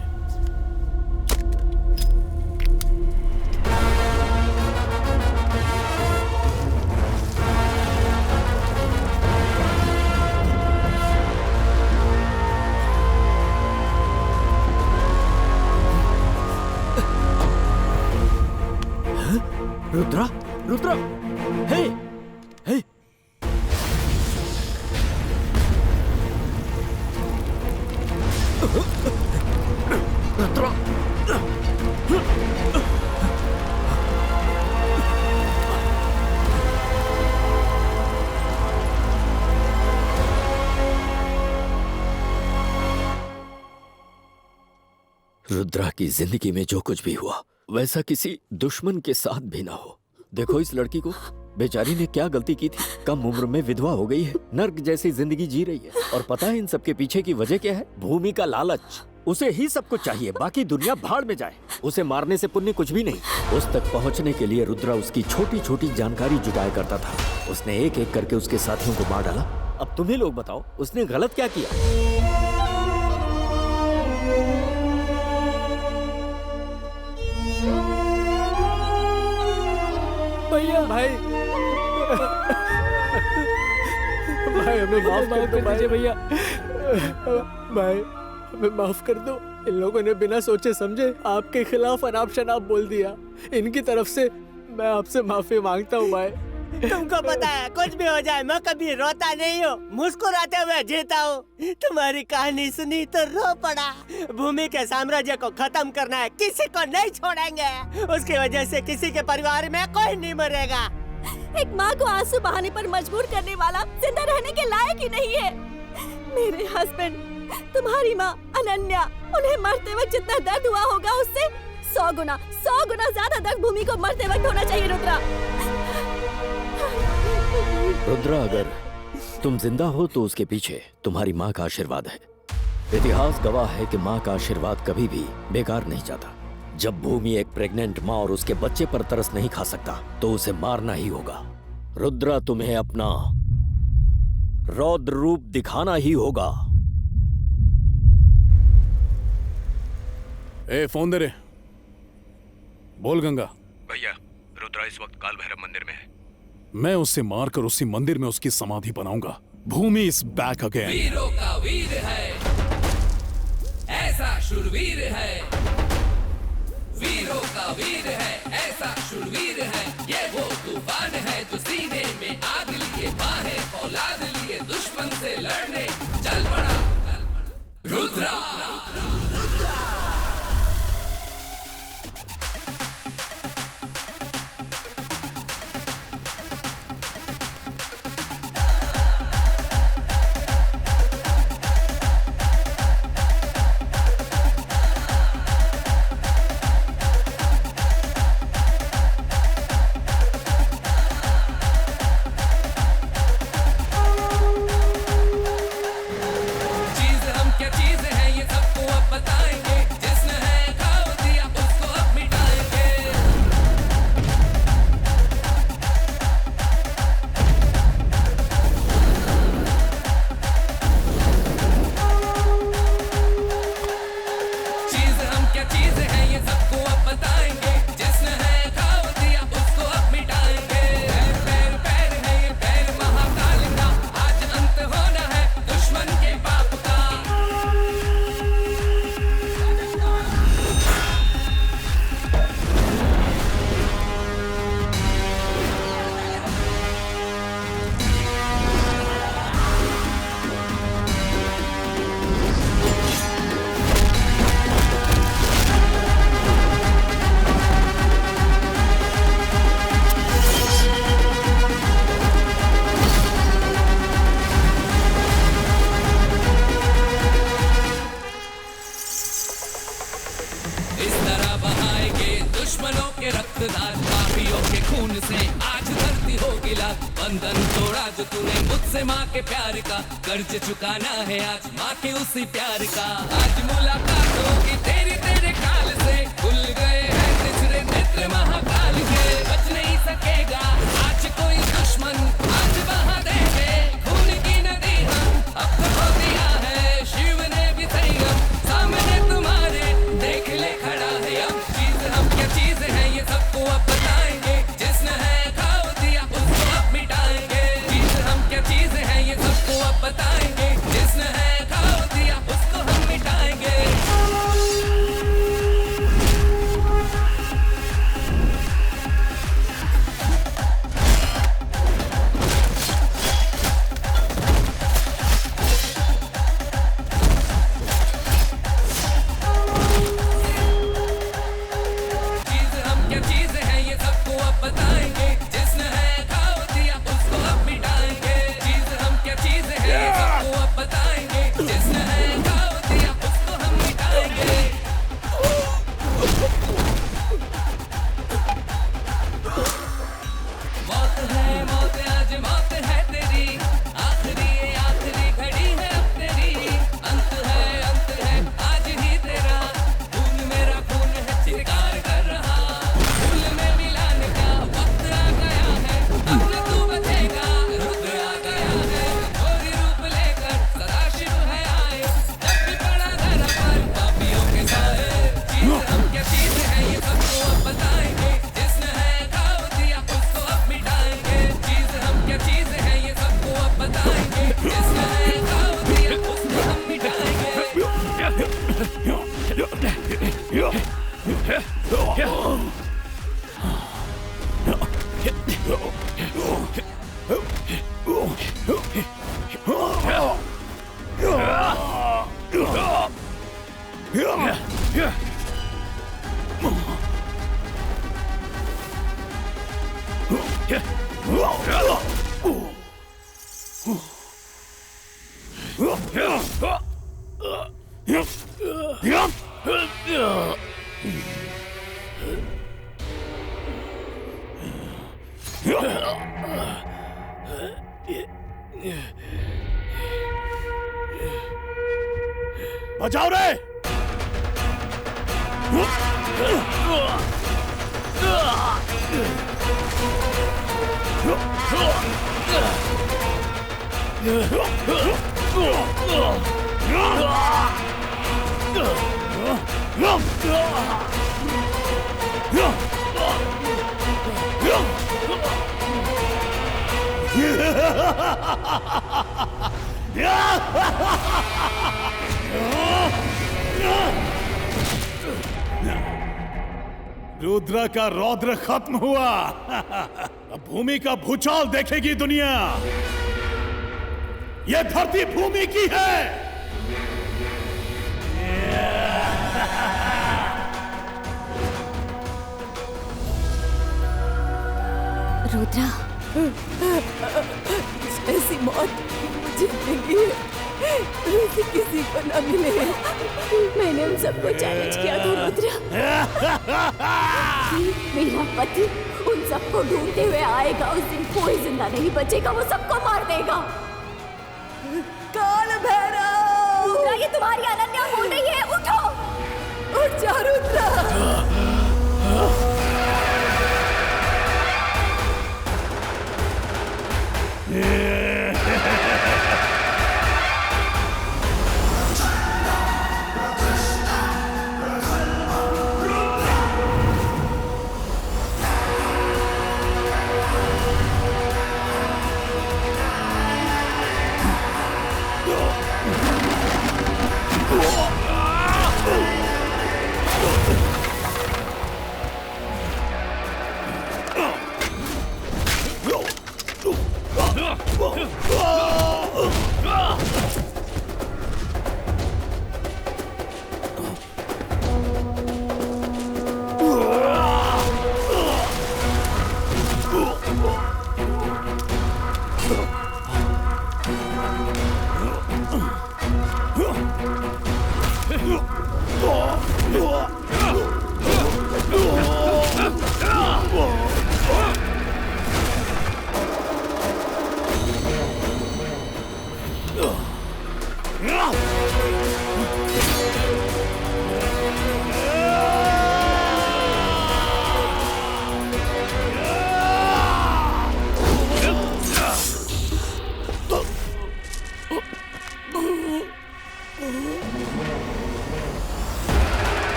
रुद्रा, रुद्रा, हे, हे। रुद्रा। रुद्रा की जिंदगी में जो कुछ भी हुआ वैसा किसी दुश्मन के साथ भी ना हो। देखो इस लड़की को, बेचारी ने क्या गलती की थी। कम उम्र में विधवा हो गई है, नर्क जैसी जिंदगी जी रही है। और पता है इन सब के पीछे की वजह क्या है? भूमि का लालच। उसे ही सब कुछ चाहिए, बाकी दुनिया भाड़ में जाए। उसे मारने से पुण्य कुछ भी नहीं। उस तक पहुंचने के लिए रुद्रा उसकी छोटी छोटी जानकारी जुटाया करता था। उसने एक एक करके उसके साथियों को मार डाला। अब तुम्हें लोग बताओ, उसने गलत क्या किया? भैया, भाई हमें माफ कर दीजिए भैया। भाई हमें माफ कर दो। इन लोगों ने बिना सोचे समझे आपके खिलाफ अनाप शनाप बोल दिया। इनकी तरफ से मैं आपसे माफी मांगता हूँ भाई। तुमको पता है कुछ भी हो जाए मैं कभी रोता नहीं हूँ, मुस्कुराते हुए जीता हूँ। तुम्हारी कहानी सुनी तो रो पड़ा। भूमि के साम्राज्य को खत्म करना है, किसी को नहीं छोड़ेंगे। उसकी वजह से किसी के परिवार में कोई नहीं मरेगा। एक माँ को आंसू बहाने पर मजबूर करने वाला जिंदा रहने के लायक ही नहीं है। मेरे हस्बैंड, तुम्हारी माँ अनन्या, उन्हें मरते वक्त जितना दर्द हुआ होगा उससे 100 गुना ज्यादा दर्द भूमि को मरते वक्त होना चाहिए। रुद्रा, रुद्रा, अगर तुम जिंदा हो तो उसके पीछे तुम्हारी माँ का आशीर्वाद है। इतिहास गवाह है कि माँ का आशीर्वाद कभी भी बेकार नहीं जाता। जब भूमि एक प्रेग्नेंट माँ और उसके बच्चे पर तरस नहीं खा सकता तो उसे मारना ही होगा। रुद्रा, तुम्हें अपना रौद्र रूप दिखाना ही होगा। ए, फोन दे रे। बोल गंगा। भैया, रुद्रा इस वक्त काल भैरव मंदिर में है। मैं उससे मारकर उसी मंदिर में उसकी समाधि बनाऊंगा। भूमि इज बैक अगेन। वीरों का वीर है, ऐसा शूरवीर है। वीरों का वीर है, ऐसा शूरवीर है। ये वो तूफान है जो सीने में आग लिए, बाहें फौलाद लिए दुश्मन से लड़ने चल पड़ा। रुद्रा, कर्ज चुकाना है आज माँ के उसी प्यार का। आज मुलाकात होगी तेरी तेरे काल से, खुल गए हैं तिसरे नेत्र महाकाल के। बच नहीं सकेगा आज कोई दुश्मन, आज बहा देंगे खून की नदी हम। अब तो खो दिया है शिव ने भी संयम, सामने तुम्हारे देख ले खड़ा है अब। चीज हम क्या चीज है ये सबको अब बताएंगे, जिसने है खाओ दिया उसको अब मिटाएंगे। चीज हम क्या चीज है ये सबको अब बताएंगे, जिसने है खाओ दिया उसको हम मिटाएंगे। बचाओ रे। रुद्र का रौद्र खत्म हुआ। अब भूमि का भूचाल देखेगी दुनिया। यह धरती भूमि की है। रुद्रा, ऐसी मौत मुझे मिली है, वैसे किसी को न मिले। मैंने उन सबको चैलेंज किया था रुद्रा। मेरा पति उन सबको ढूंढते हुए आएगा, उस दिन कोई जिंदा नहीं बचेगा, वो सबको मार देगा। काल भैरव! रुद्रा, ये तुम्हारी अनन्या बोल रही है, उठो, उठ जा रुद्रा।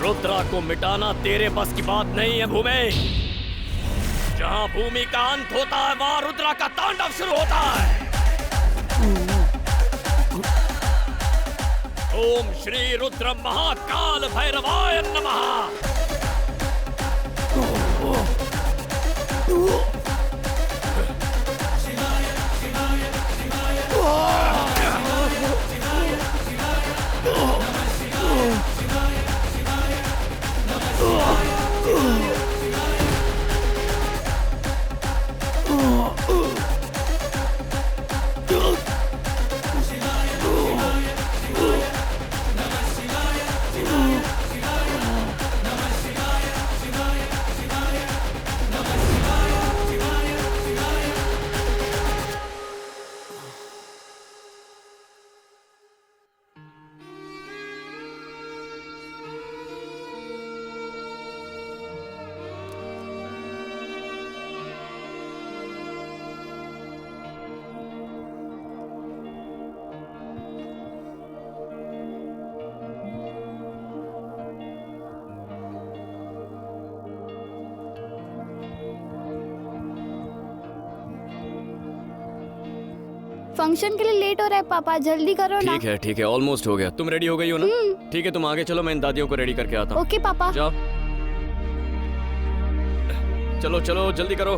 रुद्रा को मिटाना तेरे बस की बात नहीं है भूमि। जहां भूमि का अंत होता है वहां रुद्रा का तांडव शुरू होता है। ओम श्री रुद्र महाकाल भैरवाय नमः। फंक्शन के लिए लेट हो रहा है पापा, जल्दी करो ना। ठीक है, ऑलमोस्ट हो गया। तुम रेडी हो गई हो ना? ठीक है, तुम आगे चलो, मैं इन दादियों को रेडी करके आता हूँ। ओके पापा। जाओ। चलो चलो जल्दी करो।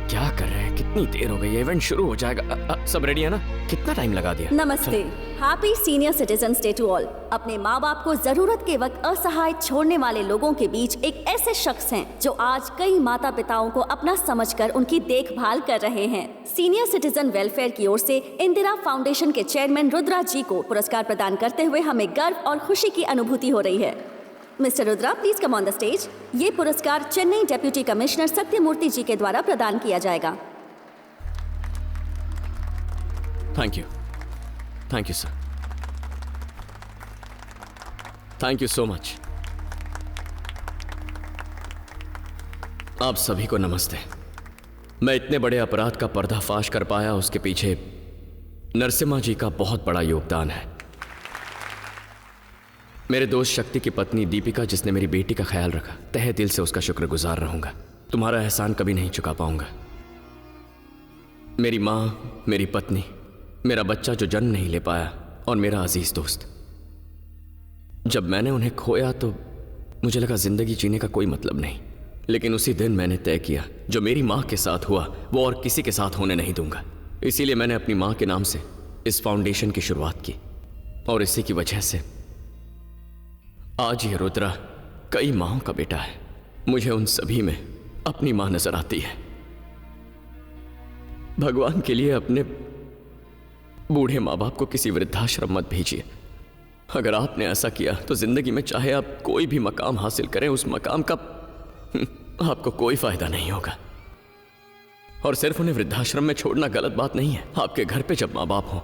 क्या कर रहे हैं? कितनी देर हो गई है? इवेंट शुरू हो जाएगा। सब रेडी है ना? कितना टाइम लगा दिया? नमस्ते। Happy senior citizens day to all. अपने माँ बाप को जरूरत के वक्त असहाय छोड़ने वाले लोगों के बीच एक ऐसे शख्स हैं जो आज कई माता पिताओं को अपना समझकर उनकी देखभाल कर रहे हैं। सीनियर सिटीजन वेलफेयर की ओर से इंदिरा फाउंडेशन के चेयरमैन रुद्रा जी को पुरस्कार प्रदान करते हुए हमें गर्व और खुशी की अनुभूति हो रही है। Mister Rudra, please come on the stage. ये पुरस्कार चेन्नई डेप्यूटी कमिश्नर सत्यमूर्ति जी के द्वारा प्रदान किया जाएगा। Thank you sir. Thank you so much. आप सभी को नमस्ते। मैं इतने बड़े अपराध का पर्दाफाश कर पाया, उसके पीछे नरसिम्हा जी का बहुत बड़ा योगदान है। मेरे दोस्त शक्ति की पत्नी दीपिका, जिसने मेरी बेटी का ख्याल रखा, तहे दिल से उसका शुक्रगुजार रहूंगा। तुम्हारा एहसान कभी नहीं चुका पाऊंगा। मेरी माँ, मेरी पत्नी, मेरा बच्चा जो जन्म नहीं ले पाया, और मेरा अजीज दोस्त। जब मैंने उन्हें खोया तो मुझे लगा जिंदगी जीने का कोई मतलब नहीं, लेकिन उसी दिन मैंने तय किया जो मेरी माँ के साथ हुआ वो और किसी के साथ होने नहीं दूंगा। इसीलिए मैंने अपनी माँ के नाम से इस फाउंडेशन की शुरुआत की, और इसी की वजह से आज ये रुद्रा कई माँओं का बेटा है। मुझे उन सभी में अपनी माँ नजर आती है। भगवान के लिए अपने बूढ़े माँ बाप को किसी वृद्धाश्रम मत भेजिए। अगर आपने ऐसा किया तो जिंदगी में चाहे आप कोई भी मकाम हासिल करें, उस मकाम का आपको कोई फायदा नहीं होगा। और सिर्फ उन्हें वृद्धाश्रम में छोड़ना गलत बात नहीं है। आपके घर पे जब माँ बाप हो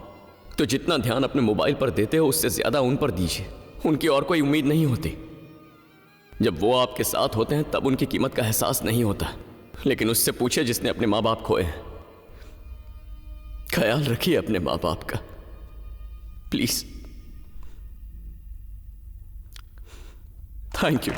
तो जितना ध्यान अपने मोबाइल पर देते हो उससे ज्यादा उन पर दीजिए। उनकी और कोई उम्मीद नहीं होती। जब वो आपके साथ होते हैं तब उनकी कीमत का एहसास नहीं होता। लेकिन उससे पूछे जिसने अपने माँ बाप खोए हैं। ख्याल रखिए अपने माँ बाप का, प्लीज। Thank you.